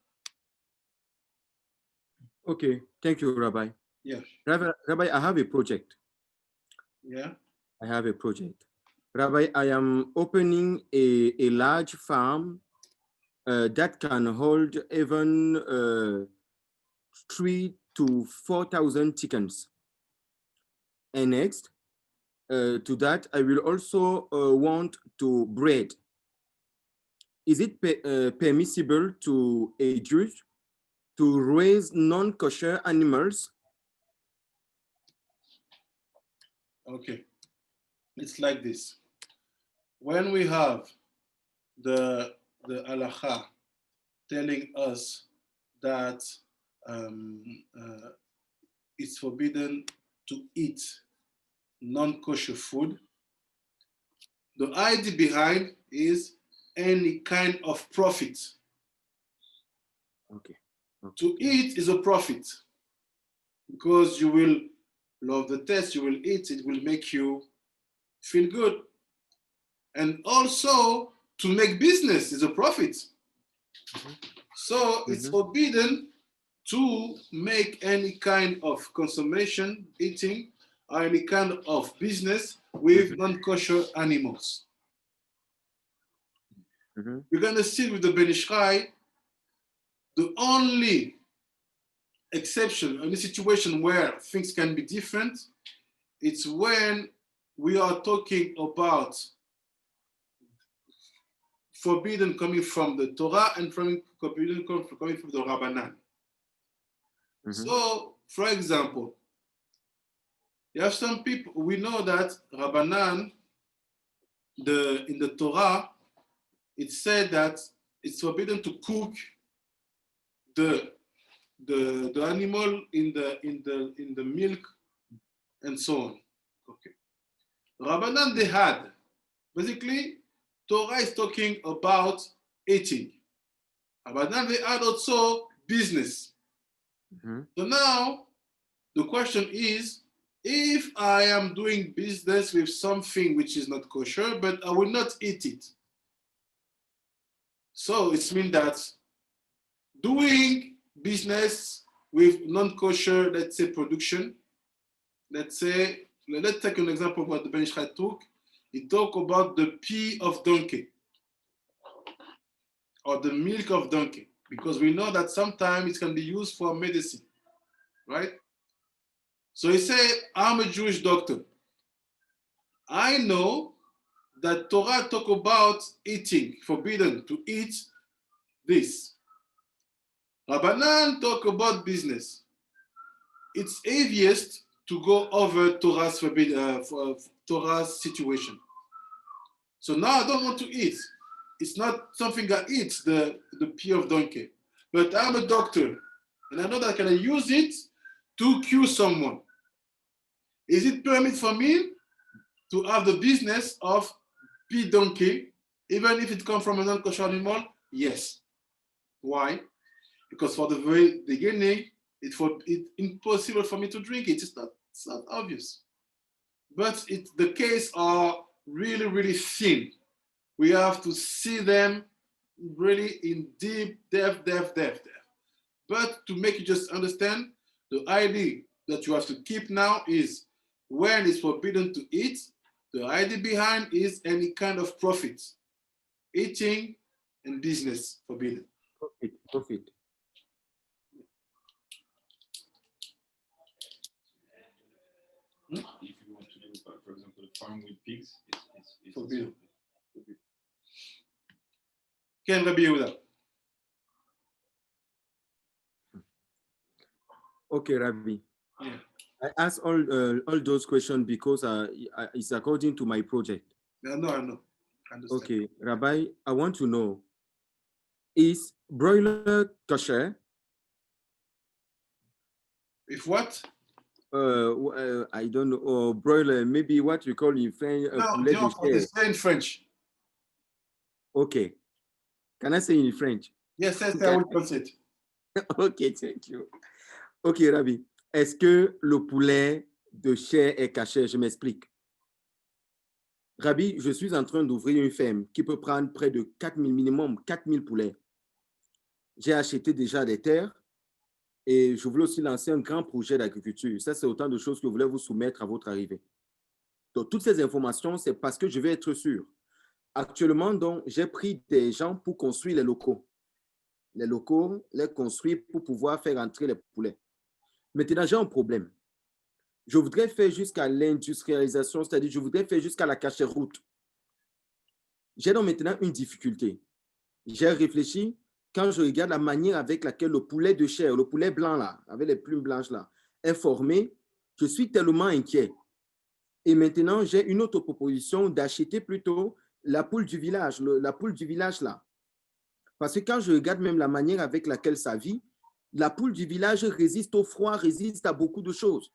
Okay, thank you, Rabbi. Yeah. Rabbi, I have a project. Yeah. I have a project. Rabbi, I am opening a large farm that can hold even 3,000 to 4,000 chickens. And next to that, I will also want to breed. Is it permissible to a Jew to raise non-kosher animals? Okay. It's like this. When we have the halacha telling us that it's forbidden to eat non-kosher food, the idea behind is any kind of profit. Okay. To eat is a profit because you will love the taste, you will eat, it will make you feel good. And also to make business is a profit. So it's forbidden to make any kind of consumption, eating, or any kind of business with non-kosher animals. We're going to see with the Ben Ish Chai, the only exception, only situation where things can be different, it's when we are talking about forbidden coming from the Torah and forbidden coming from the Rabbanan. So, for example, you have some people, we know that Rabbanan, in the Torah, it said that it's forbidden to cook the animal in the milk and so on. Okay. Rabbanan they had. Basically, Torah is talking about eating. Rabbanan they had also business. So now the question is, if I am doing business with something which is not kosher, but I will not eat it. So it means that doing business with non-kosher, let's say production, let's take an example of what the Ben Ish Chai took. He talked about the pee of donkey or the milk of donkey, because we know that sometimes it can be used for medicine, right? So he said, I'm a Jewish doctor. I know that Torah talk about eating, forbidden to eat this. Rabbanan talk about business. It's easiest to go over Torah's Torah's situation. So now I don't want to eat. It's not something I eat, the pee of donkey. But I'm a doctor, and I know that I can use it to cure someone. Is it permitted for me to have the business of pee donkey, even if it comes from a non-kosher animal? Yes. Why? Because for the very beginning, it's impossible for me to drink it. It's not obvious. But the case are really, really thin. We have to see them really in deep depth. But to make you just understand, the idea that you have to keep now is when it's forbidden to eat, the idea behind is any kind of profit. Eating and business forbidden. Profit. If you want to do, for example, a farm with pigs, it's forbidden. Ken Rabbi Yehuda. Okay, Rabbi. Yeah. I ask all those questions because it's according to my project. I know. Okay, Rabbi, I want to know, is broiler kosher? If what? I don't know, or broiler, maybe what you call in French, poulet de chair. Say in French. Okay. Can I say in French? Yes, I will translate. Ok, thank you. Ok, Rabbi. Est-ce que le poulet de chair est caché? Je m'explique. Rabbi, je suis en train d'ouvrir une ferme qui peut prendre près de 4000, minimum 4000 poulets. J'ai acheté déjà des terres et je voulais aussi lancer un grand projet d'agriculture. Ça, c'est autant de choses que je voulais vous soumettre à votre arrivée. Donc, toutes ces informations, c'est parce que je vais être sûr. Actuellement, donc, j'ai pris des gens pour construire les locaux. Les locaux, les construire pour pouvoir faire entrer les poulets. Maintenant, j'ai un problème. Je voudrais faire jusqu'à l'industrialisation, c'est-à-dire je voudrais faire jusqu'à la cachère-route. J'ai donc maintenant une difficulté. J'ai réfléchi, quand je regarde la manière avec laquelle le poulet de chair, le poulet blanc là, avec les plumes blanches là, est formé, je suis tellement inquiet. Et maintenant, j'ai une autre proposition d'acheter plutôt la poule du village, la poule du village là. Parce que quand je regarde même la manière avec laquelle ça vit, la poule du village résiste au froid, résiste à beaucoup de choses.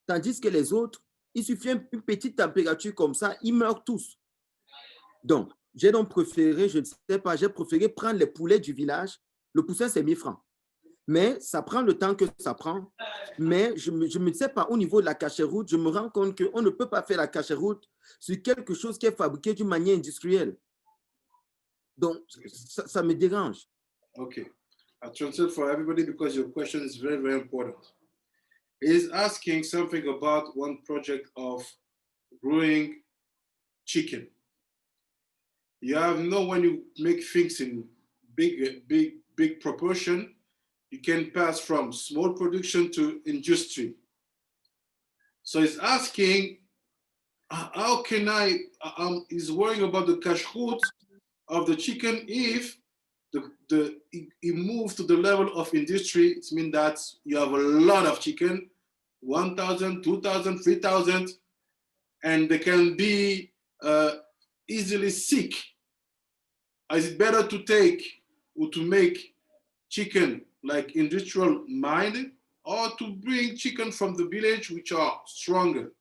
Tandis que les autres, il suffit une petite température comme ça, ils meurent tous. Donc, j'ai donc préféré, je ne sais pas, j'ai préféré prendre les poulets du village. Le poussin, c'est 1000 francs. Mais ça prend le temps que ça prend. Mais je ne sais pas, au niveau de la cachère-route, je me rends compte qu'on ne peut pas faire la cachère-route sur quelque chose qui est fabriqué d'une manière industrielle. Donc, ça me dérange. Okay. I'll translate for everybody because your question is very, very important. He's asking something about one project of growing chicken. You know, when you make things in big proportion, you can pass from small production to industry. So he's asking, how can he's worrying about the kashrut of the chicken if it moves to the level of industry. It means that you have a lot of chicken, 1,000, 2,000, 3,000, and they can be easily sick. Is it better to take or to make chicken like industrial minded, or to bring chicken from the village which are stronger?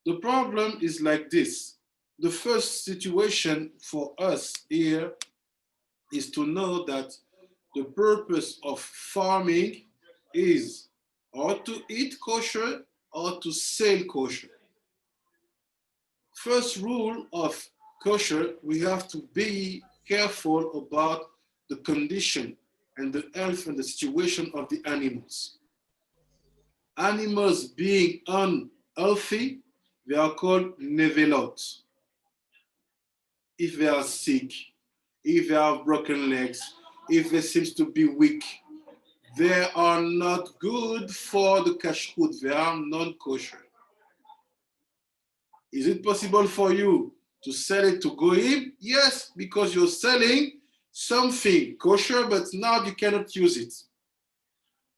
The problem is like this. The first situation for us here is to know that the purpose of farming is or to eat kosher or to sell kosher. First rule of kosher, we have to be careful about the condition and the health and the situation of the animals. Animals being unhealthy, they are called nevelot. If they are sick, if they have broken legs, if they seem to be weak, they are not good for the kashrut. They are non-kosher. Is it possible for you to sell it to goyim? Yes, because you're selling something kosher, but now you cannot use it.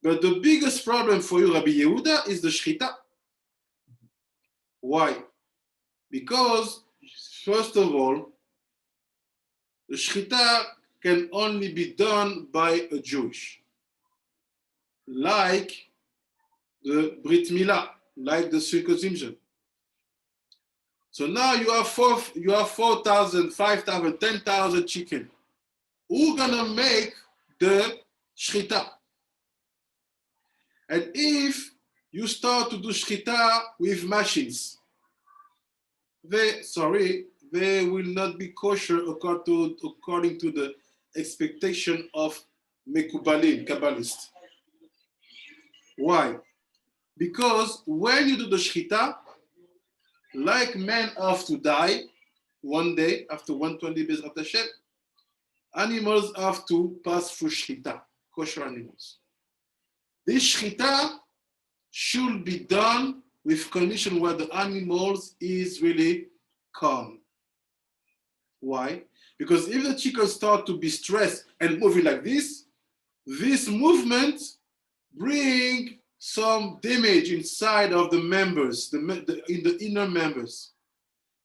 But the biggest problem for you, Rabbi Yehuda, is the shrita. Why? Because, first of all, the shrita can only be done by a Jewish, like the Brit Milah, like the circumcision. So now you have 4,000, 5,000, 10,000 chicken. Who's gonna make the shrita? And if you start to do shrita with machines, they will not be kosher according to the expectation of Mekubalim, Kabbalists. Why? Because when you do the shrita, like men have to die one day after 120 days after Shem, animals have to pass through shrita, kosher animals. This shrita should be done with condition where the animals is really calm. Why? Because if the chicken start to be stressed and moving like this movement bring some damage inside of the members, in the inner members.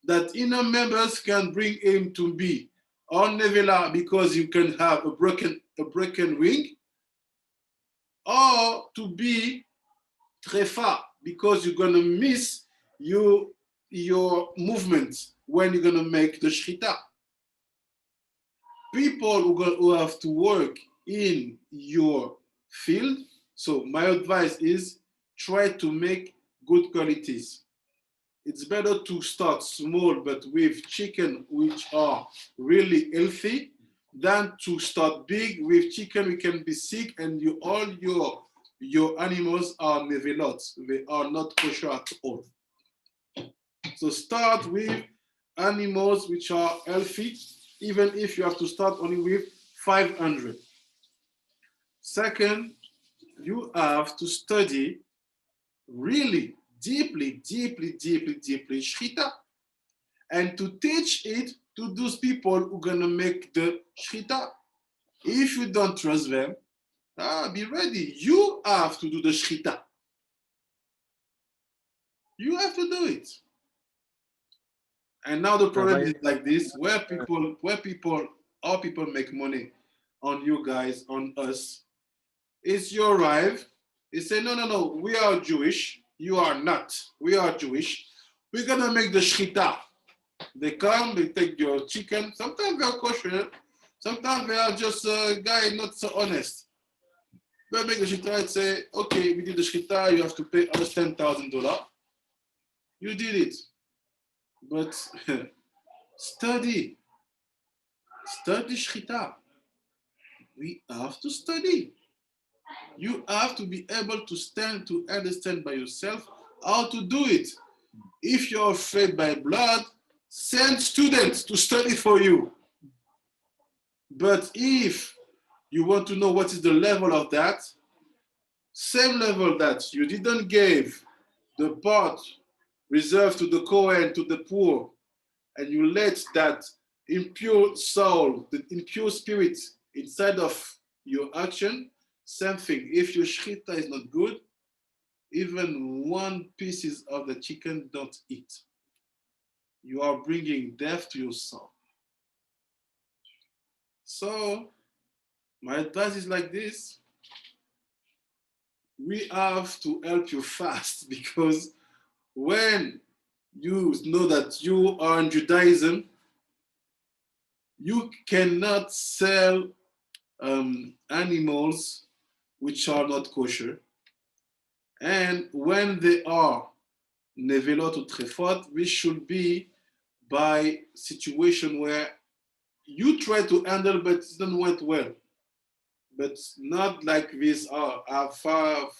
That inner members can bring him to be on nevela because you can have a broken wing, or to be trefa because you're gonna miss your movement when you're gonna make the shrita. People who have to work in your field, so my advice is try to make good qualities. It's better to start small but with chicken which are really healthy than to start big with chicken which can be sick and all your animals are nevelot. They are not kosher at all. So start with animals which are healthy, even if you have to start only with 500. Second, you have to study really deeply shrita, and to teach it to those people who are gonna make the shrita. If you don't trust them, be ready. You have to do the shrita. You have to do it. And now the problem is like this, where people make money on you guys, on us, is you arrive, you say, no, we are Jewish, you are not. We are Jewish. We're gonna make the shrita. They come, they take your chicken. Sometimes they are kosher, sometimes they are just a guy not so honest. They make the shrita and say, okay, we did the shrita, you have to pay us $10,000. You did it. But study shrita. We have to study. You have to be able to understand by yourself how to do it. If you're afraid by blood, send students to study for you. But if you want to know what is the level of that, same level that you didn't give the part reserved to the Kohen, to the poor, and you let that impure soul, the impure spirit inside of your action, same thing. If your shrita is not good, even one pieces of the chicken don't eat. you are bringing death to your soul. So my advice is like this. We have to help you fast because when you know that you are in Judaism, you cannot sell animals which are not kosher. And when they are nevelot or trefot, we should be by situation where you try to handle, but it doesn't went well. But not like this. I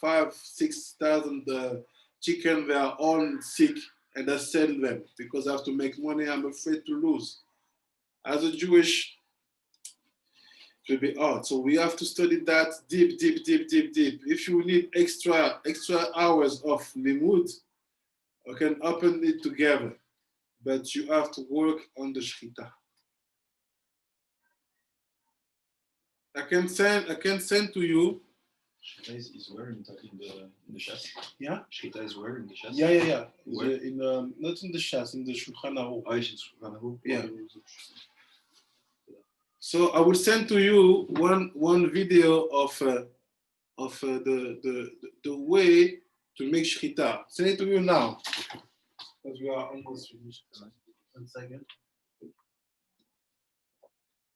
have 6,000 chicken. They are all sick, and I sell them because I have to make money. I'm afraid to lose. As a Jewish, it will be hard. So we have to study that deep, deep, deep, deep, deep. If you need extra hours of limud, I can open it together. But you have to work on the shechita. I can send to you. Shchita is where in the Shas? Yeah. Shchita is where in the Shas? Yeah. Where? In not in the Shas, in the Shulchan Aruch. Oh, it's in Shulchan Aruch? Yeah. So I will send to you one video of the way to make shechita. Send it to you now because we are almost finished. 1 second.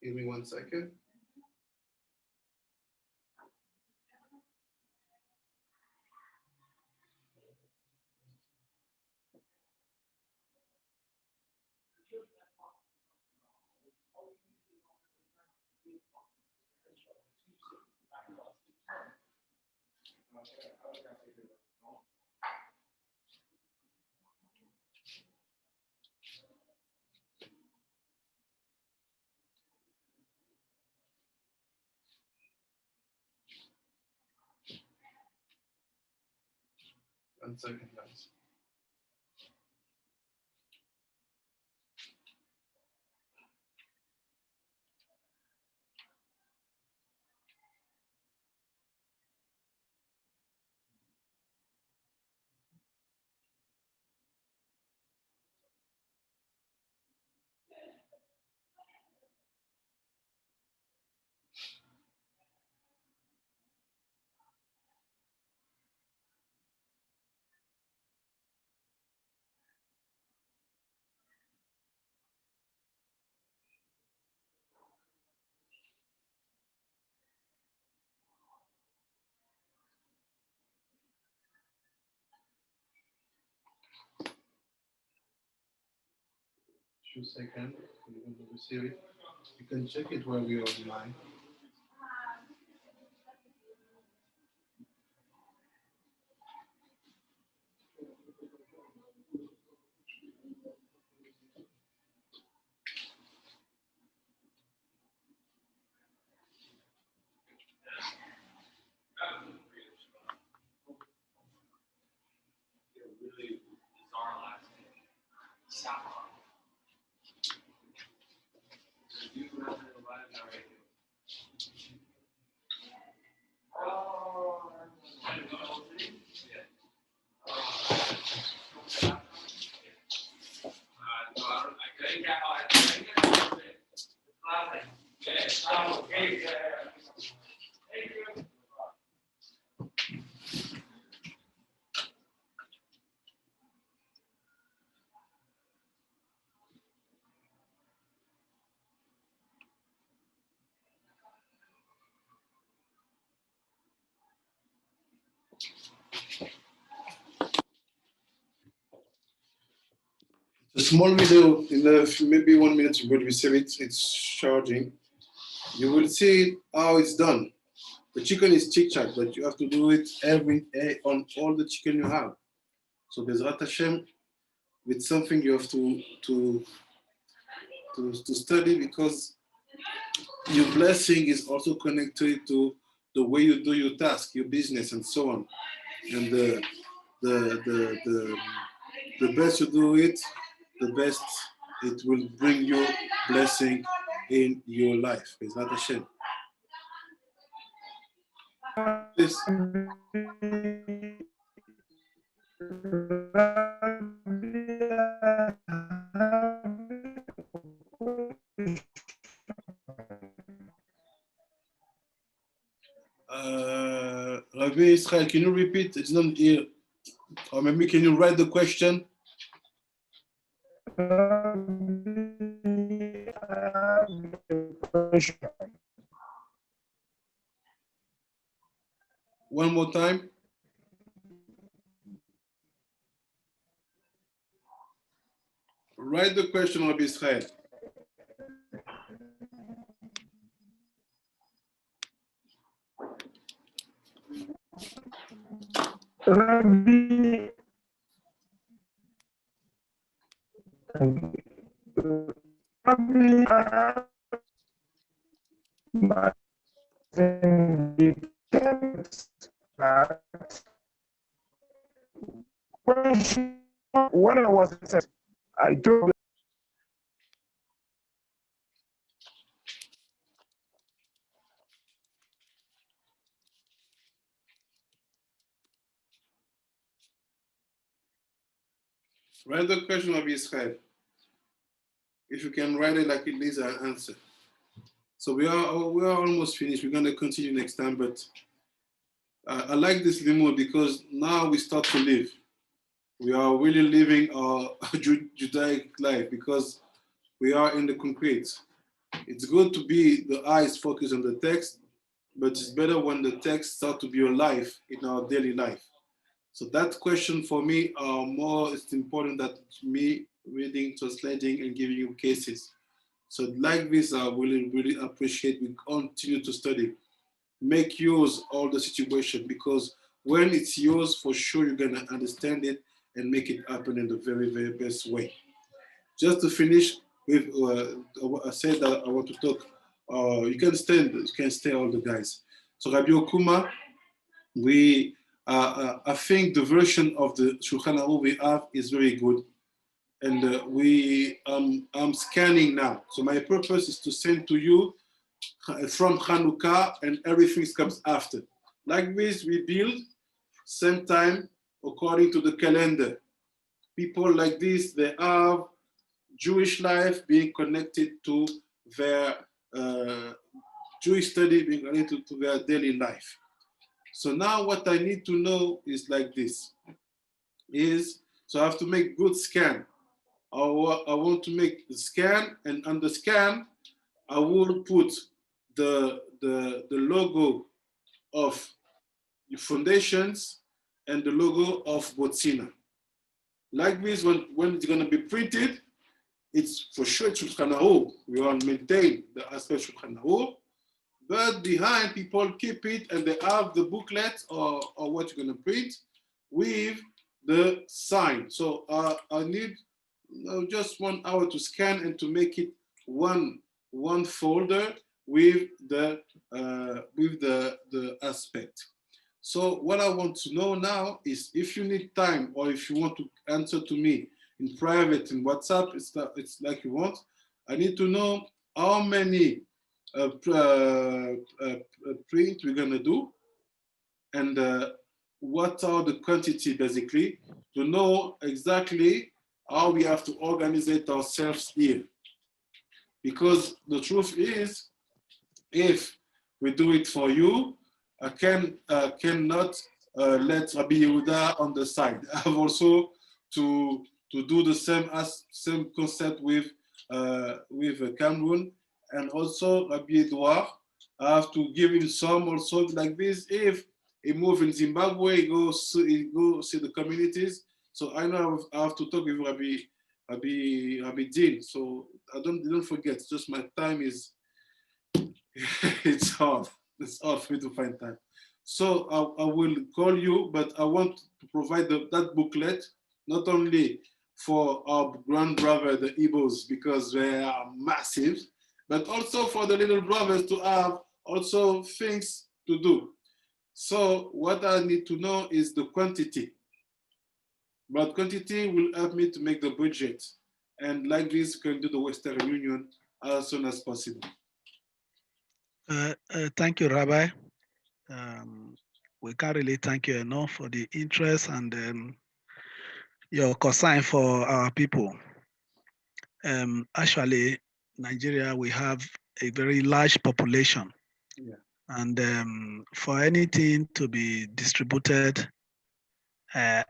Give me 1 second. One second, guys. Few seconds. You're going to see it. You can check it while we are online. A small video in maybe 1 minute you will receive it. It's charging. You will see how it's done. The chicken is chick-chack, but you have to do it every day on all the chicken you have. So Bezrat Hashem, with something you have to study because your blessing is also connected to the way you do your task, your business, and so on. And the best you do it, the best it will bring you blessing in your life. Bezrat Hashem. This. Rabbi Israel, can you repeat? It's not here. Or maybe can you write the question? One more time. Write the question, Rabbi Israel. Rabbi, when I was I told Write the question, Rabbi Israel. If you can write it like Eliezer, I'll answer. So we are almost finished. We're going to continue next time, but I like this limud because now we start to live. We are really living our Judaic life because we are in the concrete. It's good to be the eyes focused on the text, but it's better when the text start to be your life in our daily life. So that question for me it's important than me reading, translating, and giving you cases. So like this, I really appreciate we continue to study. Make yours all the situation because when it's yours, for sure you're gonna understand it and make it happen in the very, very best way. Just to finish with, I said that I want to talk. You can stay all the guys. So Rabbi Okuma, I think the version of the Shulchan Aruch we have is very good. And I'm scanning now. So my purpose is to send to you from Hanukkah and everything comes after. Like this, we build same time according to the calendar. People like this, they have Jewish life being connected to their Jewish study being connected to their daily life. So now what I need to know is like this, so I have to make good scan. I want to make the scan, and on the scan, I will put the logo of the foundations and the logo of Botsina. Like this, when it's gonna be printed, it's for sure Shulchan Aruch. We will maintain the aspect Shulchan Aruch, but behind people keep it and they have the booklet or what you're gonna print with the sign. So I need just 1 hour to scan and to make it one folder with the aspect. So what I want to know now is if you need time or if you want to answer to me in private in WhatsApp, it's like you want. I need to know how many print we're gonna do and what are the quantity basically to know exactly how we have to organize ourselves here. Because the truth is, if we do it for you, I cannot let Rabbi Yehuda on the side. I have also to do the same concept with Cameroon and also Rabbi Edouard. I have to give him some also like this. If he move in Zimbabwe, he go see the communities. So I know I have to talk with Rabbi Dean. So don't forget. Just my time is it's hard. It's hard for me to find time. So I will call you, but I want to provide that booklet not only for our grandbrother, the Igbos, because they are massive, but also for the little brothers to have also things to do. So what I need to know is the quantity. But quantity will help me to make the budget. And like this, we can do the Western Union as soon as possible. Thank you, Rabbi. We can't really thank you enough for the interest and your concern for our people. Actually, Nigeria, we have a very large population. Yeah. And for anything to be distributed, I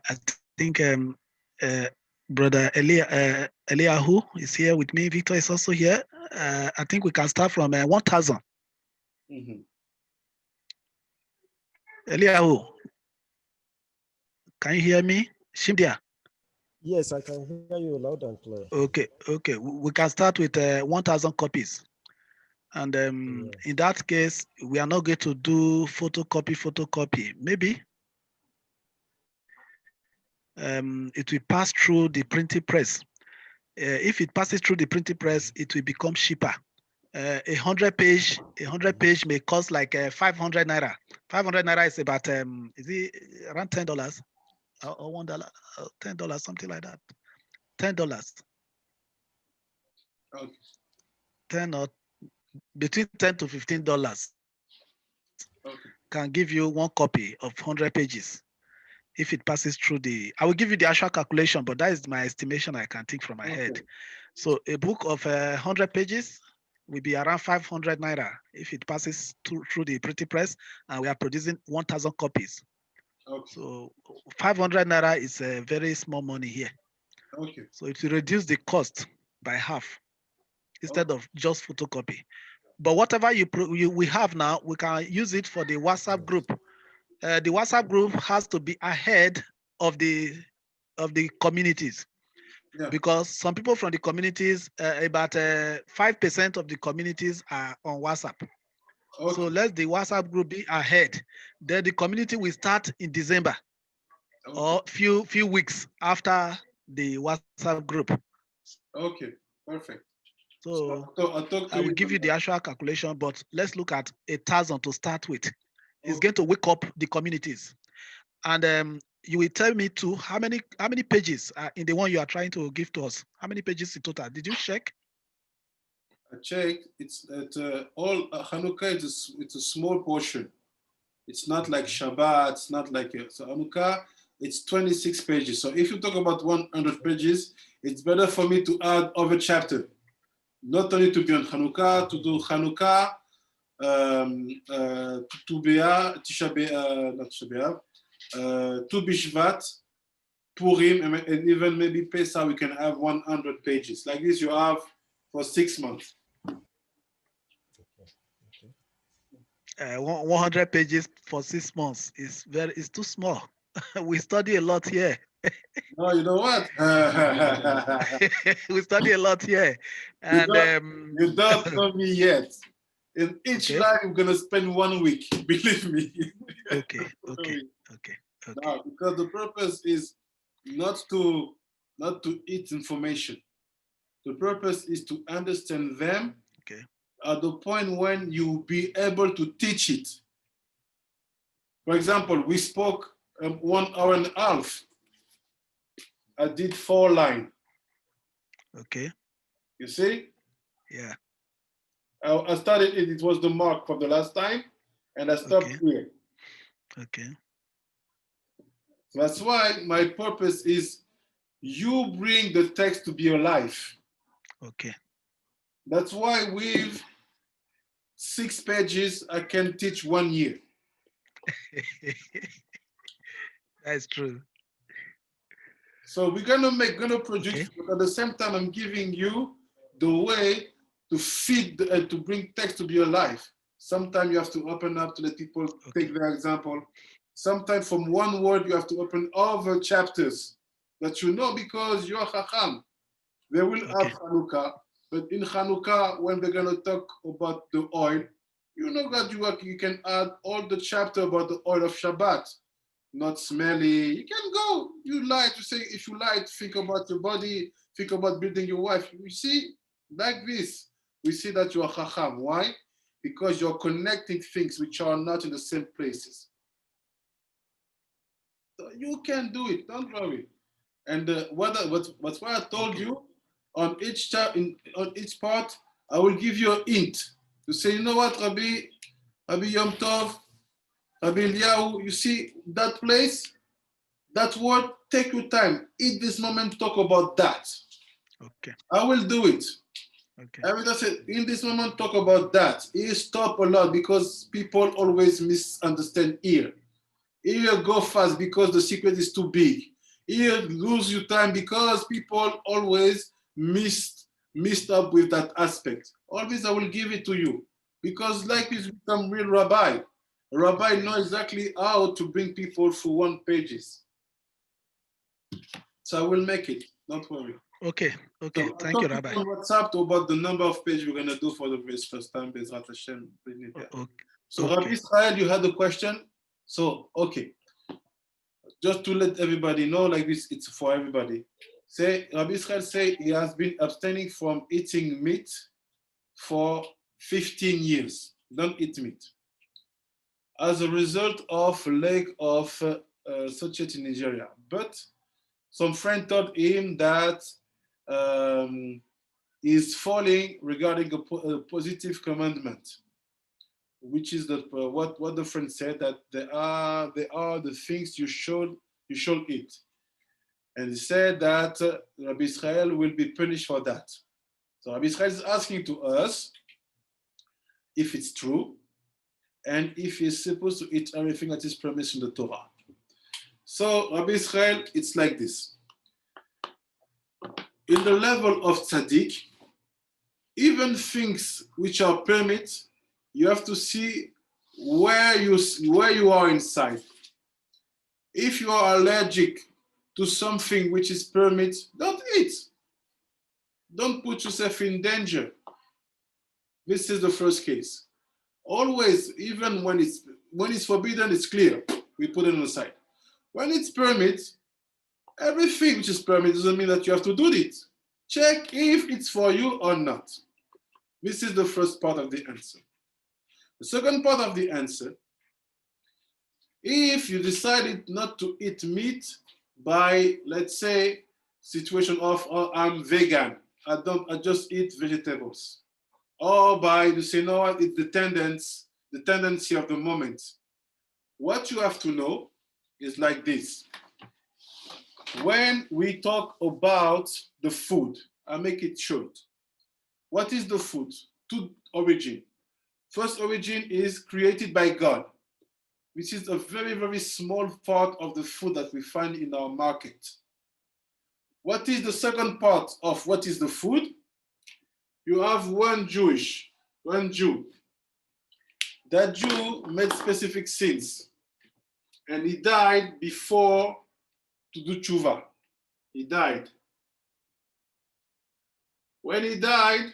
think Brother Eliahu is here with me. Victor is also here. I think we can start from 1,000. Mhm. Eliahu, can you hear me? Shimdia. Yes, I can hear you loud and clear. Okay. We can start with 1,000 copies. And Yes. in that case, we are not going to do photocopy. Maybe it will pass through the printing press. If it passes through the printing press, it will become cheaper. 100 page may cost like 500 naira. 500 naira is about is it around $10 or $1, $10, something like that. $10. Okay. 10 or between $10 to $15 Okay. can give you one copy of 100 pages. If it passes through I will give you the actual calculation, but that is my estimation I can think from my head. Okay. So a book of 100 pages will be around 500 naira if it passes through the printing press, and we are producing 1,000 copies. Okay. So 500 naira is a very small money here. Okay. So it will reduce the cost by half instead of just photocopy. But whatever we have now, we can use it for the WhatsApp group. The WhatsApp group has to be ahead of the communities. Yeah. Because some people from the communities, about 5% of the communities are on WhatsApp. Okay. So let the WhatsApp group be ahead. Then the community will start in December or few weeks after the WhatsApp group. Okay. Perfect. So I'll talk to I will you. give you the actual calculation, but let's look at 1,000 to start with. It's Okay. going to wake up the communities. And you will tell me too how many pages are in the one you are trying to give to us. How many pages in total? Did you check? I checked. It's at all Hanukkah. It's a small portion. It's not like Shabbat. It's not like so Hanukkah. It's 26 pages. So if you talk about 100 pages, it's better for me to add other chapter, not only to be on Hanukkah, to do Hanukkah, Tu B'Av, Tisha B'Av, not Tisha B'Av, Tu B'Shvat, Purim, and even maybe Pesach. We can have 100 pages. Like this, you have for 6 months. 100 pages for 6 months is it's too small. We study a lot here. No, you know what? We study a lot here, and you don't know me yet. In each Okay. line, I'm gonna spend 1 week. Believe me. okay. No, because the purpose is not to eat information. The purpose is to understand them. Okay. At the point when you be able to teach it. For example, we spoke 1 hour and a half. I did 4 lines. Okay. You see? Yeah. I started it. It was the mark from the last time, and I stopped here. Okay. That's why my purpose is you bring the text to be alive. Okay. That's why with 6 pages, I can teach 1 year. That's true. So we're gonna produce, but at the same time, I'm giving you the way to feed to bring text to be alive. Sometimes you have to open up to let people take their example. Sometimes from 1 word, you have to open other chapters that you know because you're Chacham. They will have Hanukkah, but in Hanukkah, when they're gonna talk about the oil, you know that you can add all the chapter about the oil of Shabbat. Not smelly. You can go. You like to say, if you like, think about your body, think about building your wife. You see, like this, we see that you are Chacham. Why? Because you're connecting things which are not in the same places. So you can do it. Don't worry. And what's what I told you on each on each part, I will give you a hint to say, you know what, Rabbi Yom Tov, Rabbi Eliyahu, you see that place, that word, take your time. Eat this moment, talk about that. Okay. I will do it. Okay. Every time say, in this moment, talk about that. Here stop a lot because people always misunderstand here. Here go fast because the secret is too big. Here lose your time because people always missed up with that aspect. Always I will give it to you because like this become real rabbi. A rabbi know exactly how to bring people through 1 pages. So I will make it. Don't worry. Okay. Okay. So Thank you, talk to Rabbi. on WhatsApp about the number of pages we're gonna do for the very first time. Bezrat Hashem. Okay. So Rabbi Israel, you had a question. So okay, just to let everybody know, like this, it's for everybody. Say Rabbi Israel say he has been abstaining from eating meat for 15 years. Don't eat meat as a result of lack of satiety in Nigeria. But some friend told him that he's falling regarding a positive commandment, which is that what the friend said, that there are the things you should eat, and he said that Rabbi Israel will be punished for that. So Rabbi Israel is asking to us if it's true and if he's supposed to eat everything that is promised in the Torah. So Rabbi Israel, it's like this. In the level of Tsadik, even things which are permit, you have to see where you are inside. If you are allergic to something which is permit, don't eat. Don't put yourself in danger. This is the first case. Always, even when it's forbidden, it's clear. We put it on the side. When it's permit, everything which is permit doesn't mean that you have to do it. Check if it's for you or not. This is the first part of the answer. The second part of the answer, if you decided not to eat meat by, let's say, situation of, oh, I'm vegan, I just eat vegetables. Or by, you say, no, it's the tendency of the moment. What you have to know is like this. When we talk about the food, I'll make it short. What is the food? Two origin. First origin is created by God, which is a very, very small part of the food that we find in our market. What is the second part of what is the food? You have one Jew. That Jew made specific sins, and he died before to do tshuva. He died. When he died,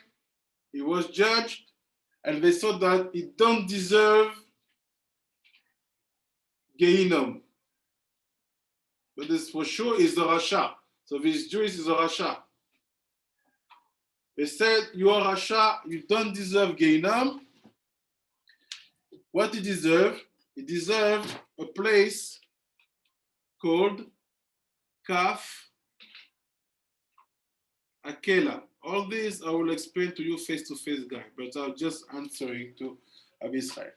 he was judged, and they saw that he don't deserve Gehinnom. But this for sure is the Rasha. So this Jew is a Rasha. They said, you are Rasha, you don't deserve Gehinnom. What he deserved? He deserved a place called Kaf Akela. All this I will explain to you face to face, guy, but I'm just answering to Abisrael.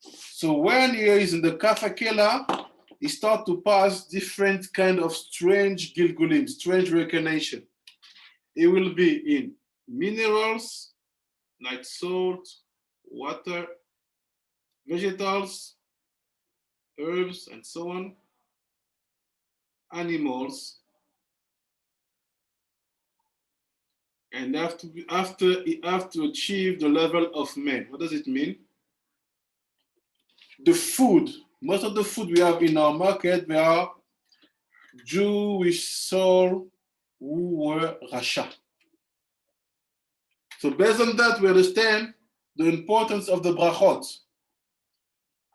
So when he is in the Kaf Akela, he starts to pass different kind of strange gilgulim, strange recognition. It will be in minerals like salt, water, vegetables, herbs, and so on, animals, and after you have to achieve the level of man. What does it mean? The food, most of the food we have in our market, they are Jewish soul who were Rasha. So based on that, we understand the importance of the brachot.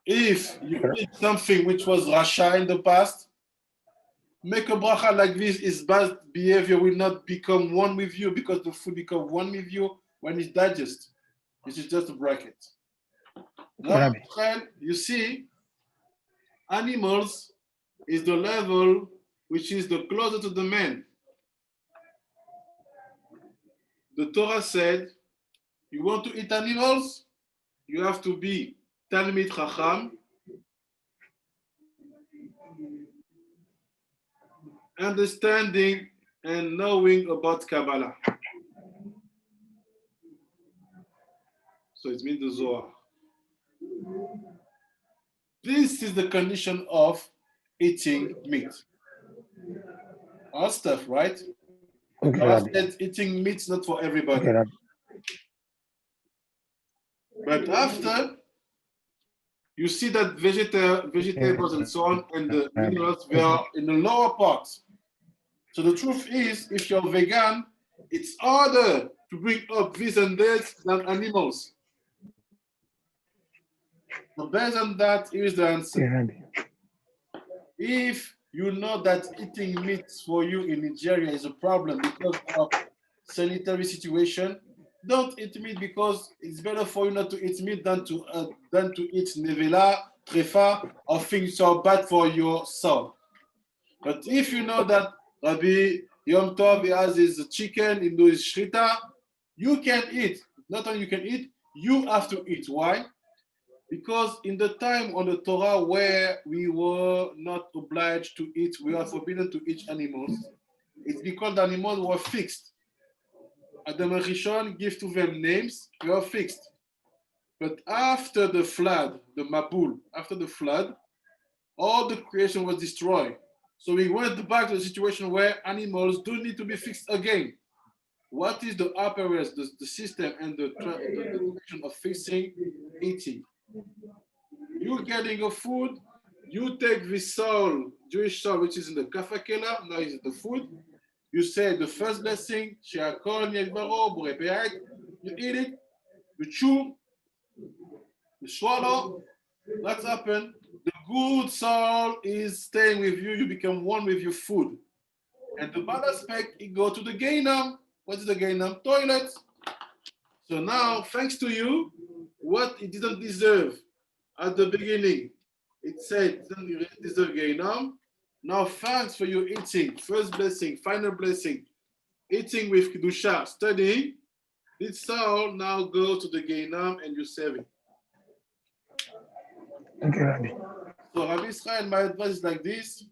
If you eat something which was Rasha in the past, make a bracha like this, his bad behavior will not become one with you because the food becomes one with you when it's digested. This is just a bracket. Now, you see, animals is the level which is the closer to the man. The Torah said, you want to eat animals? You have to be Talmid Chacham, understanding and knowing about Kabbalah. So it means the Zohar. This is the condition of eating meat. Our stuff, right? Okay, God Rabbi. said eating meat is not for everybody. Okay, Rabbi. But after you see that vegetables and so on and the minerals, they are in the lower part. So the truth is, if you're vegan, it's harder to bring up this and that than animals. So based on that, here's the Okay, answer. Rabbi. If you know that eating meat for you in Nigeria is a problem because of sanitary situation, don't eat meat because it's better for you not to eat meat than to eat nevela, trefa, or things that are bad for your soul. But if you know that Rabbi Yom Tov has his chicken in his shrita, you can eat. Not only you can eat, you have to eat. Why? Because in the time on the Torah where we were not obliged to eat, we are forbidden to eat animals. It's because the animals were fixed. Adam and Rishon give to them names, they are fixed. But after the flood, the Mabul, after the flood, all the creation was destroyed. So we went back to the situation where animals do need to be fixed again. What is the apparatus, the system, and the direction of fixing eating? You getting your food, you take the soul, Jewish soul, which is in the kafakela, now is the food. You say the first blessing, you eat it, you chew, you swallow. What's happened? The good soul is staying with you, you become one with your food. And the bad aspect, it go to the Gainam. What is the Gainam? Toilet. So now, thanks to you, what it didn't deserve at the beginning, it said it didn't deserve Gainam. Now, thanks for your eating, first blessing, final blessing, eating with Kedusha, studying, this soul now go to the Gainam and you serve it. Okay, Rabbi. So, Rabbi Israel, my advice is like this: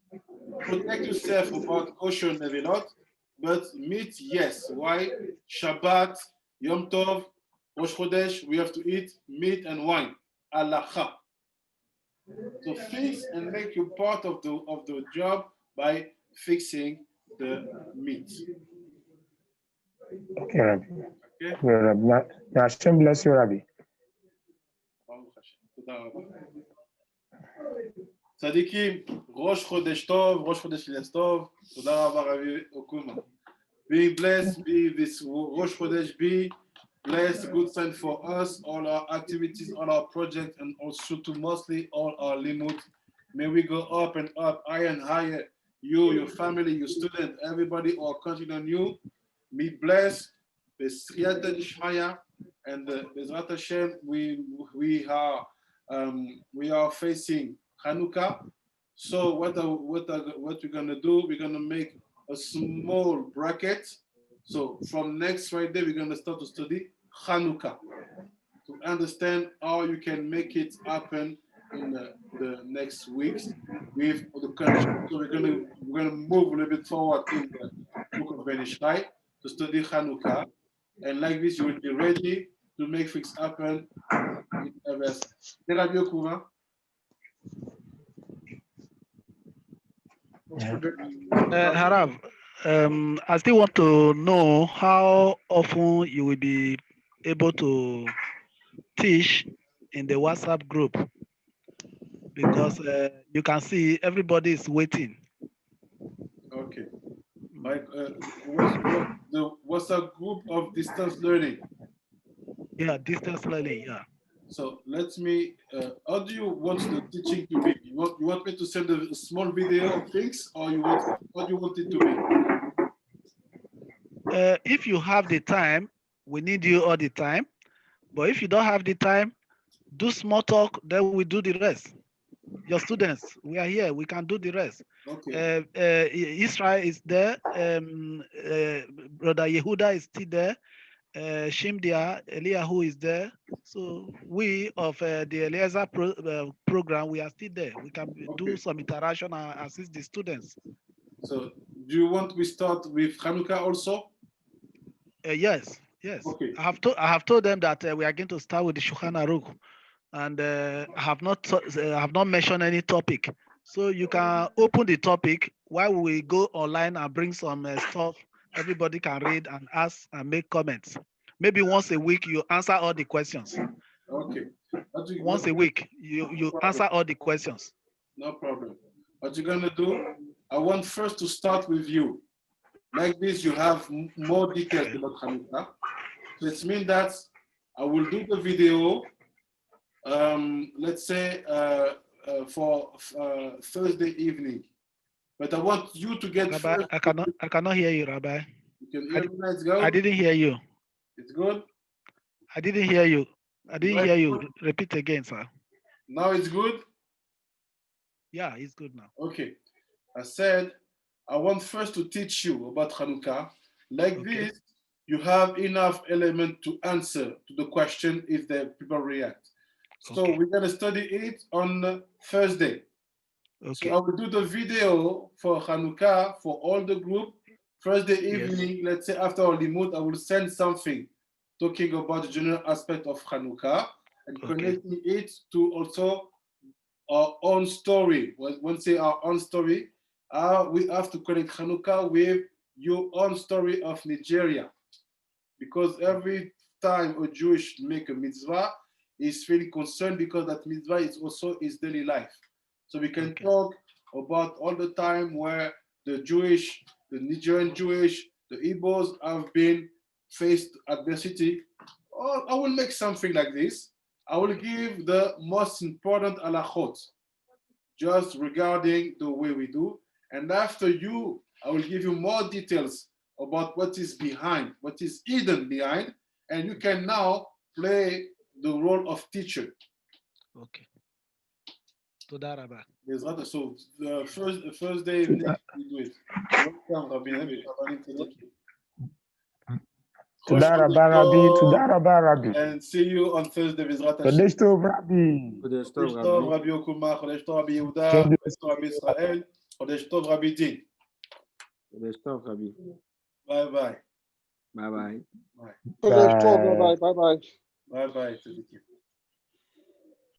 protect yourself about kosher nevilot, but meat, yes. Why? Shabbat, Yom Tov, Rosh Chodesh, we have to eat meat and wine. Halacha. So fix and make you part of the job by fixing the meat. Okay, Rabbi. Okay? Okay, Rabbi. Now, Hashem bless you, Rabbi. Baruch Hashem. תודה רבה. צדיקים, ראש חודש טוב, ראש חודש אלייס טוב, תודה רבה רבי אוקומה. Be blessed, be this Rosh Chodesh, be blessed, good sign for us, all our activities, all our projects, and also to mostly all our limud. May we go up and up, higher and higher. You, your family, your student, everybody who are counting on you, be blessed. B'siyata d'ishmaya, and Bezrat Hashem, we are facing Hanukkah. So what we're gonna do? We're gonna make a small bracket. So from next Friday, we're gonna start to study Hanukkah to understand how you can make it happen in the next weeks with the country. So we're gonna move a little bit forward in the book of Ben Ishai to study Hanukkah, and like this, you will be ready to make things happen. Harav, I still want to know how often you will be able to teach in the WhatsApp group, because you can see everybody is waiting. Okay. Like the WhatsApp group of distance learning. Yeah, distance learning, yeah. So let me, how do you want the teaching to be? You want me to send a small video of things, or what do you want it to be? If you have the time, we need you all the time. But if you don't have the time, do small talk, then we do the rest. Your students, we are here, we can do the rest. Okay. Israel is there, Brother Yehuda is still there, Shimdia, Eliyahu is there. So we of the Eliezer program, we are still there. We can do some interaction and assist the students. So do you want we start with Hanukkah also? Yes, Yes. Okay. I have told them that we are going to start with the Shulchan Aruch, and I have not mentioned any topic. So you can open the topic while we go online and bring some stuff everybody can read and ask and make comments. Maybe once a week you answer all the questions. Okay. Once a week you answer all the questions. No problem. What you're gonna do? I want first to start with you. Like this, you have more details about Hanukkah. So it means that I will do the video. Let's say for Thursday evening. But I want you to get Rabbi, first. I cannot hear you, Rabbi. You can hear me now. It's good. I didn't hear you. It's good. I didn't hear you. I didn't Now hear it's you. good? Repeat again, sir. Now it's good. Yeah, it's good now. Okay. I said I want first to teach you about Hanukkah. Like Okay. this, you have enough element to answer to the question if the people react. So Okay. we're gonna study it on Thursday. Okay. So I will do the video for Hanukkah for all the group. Thursday Yes. evening, let's say after our limud, I will send something talking about the general aspect of Hanukkah and Okay. connecting it to also our own story. When say our own story, we have to connect Hanukkah with your own story of Nigeria. Because every time a Jewish make a mitzvah, he's really concerned because that mitzvah is also his daily life. So we can Okay. talk about all the time where the Jewish, the Nigerian Jewish, the Igbos have been faced adversity. Or I will make something like this. I will give the most important halachot just regarding the way we do. And after you, I will give you more details about what is behind, what is hidden behind, and you can now play the role of teacher. Okay. Toda Rabbi. So the first day we do it. Welcome, Rabbi Tsadik. Toda Rabbi Rabbi, Toda Rabbi Rabbi. And see you on Thursday, Bezrat Hashem. Kodesh Tov Rabbi. Kodesh Chodesh Tov, Tov, Rabbi. Rabbi Okuma, Chodesh Tov, Rabbi Yehuda, Thank you. Chodesh Tov, Rabbi Israel, Chodesh Tov, Rabbi Din. Kodesh Tov, Rabbi. Bye-bye. Bye bye. Kodesh Tov, Rabbi. Bye bye. Bye-bye, Tzadik.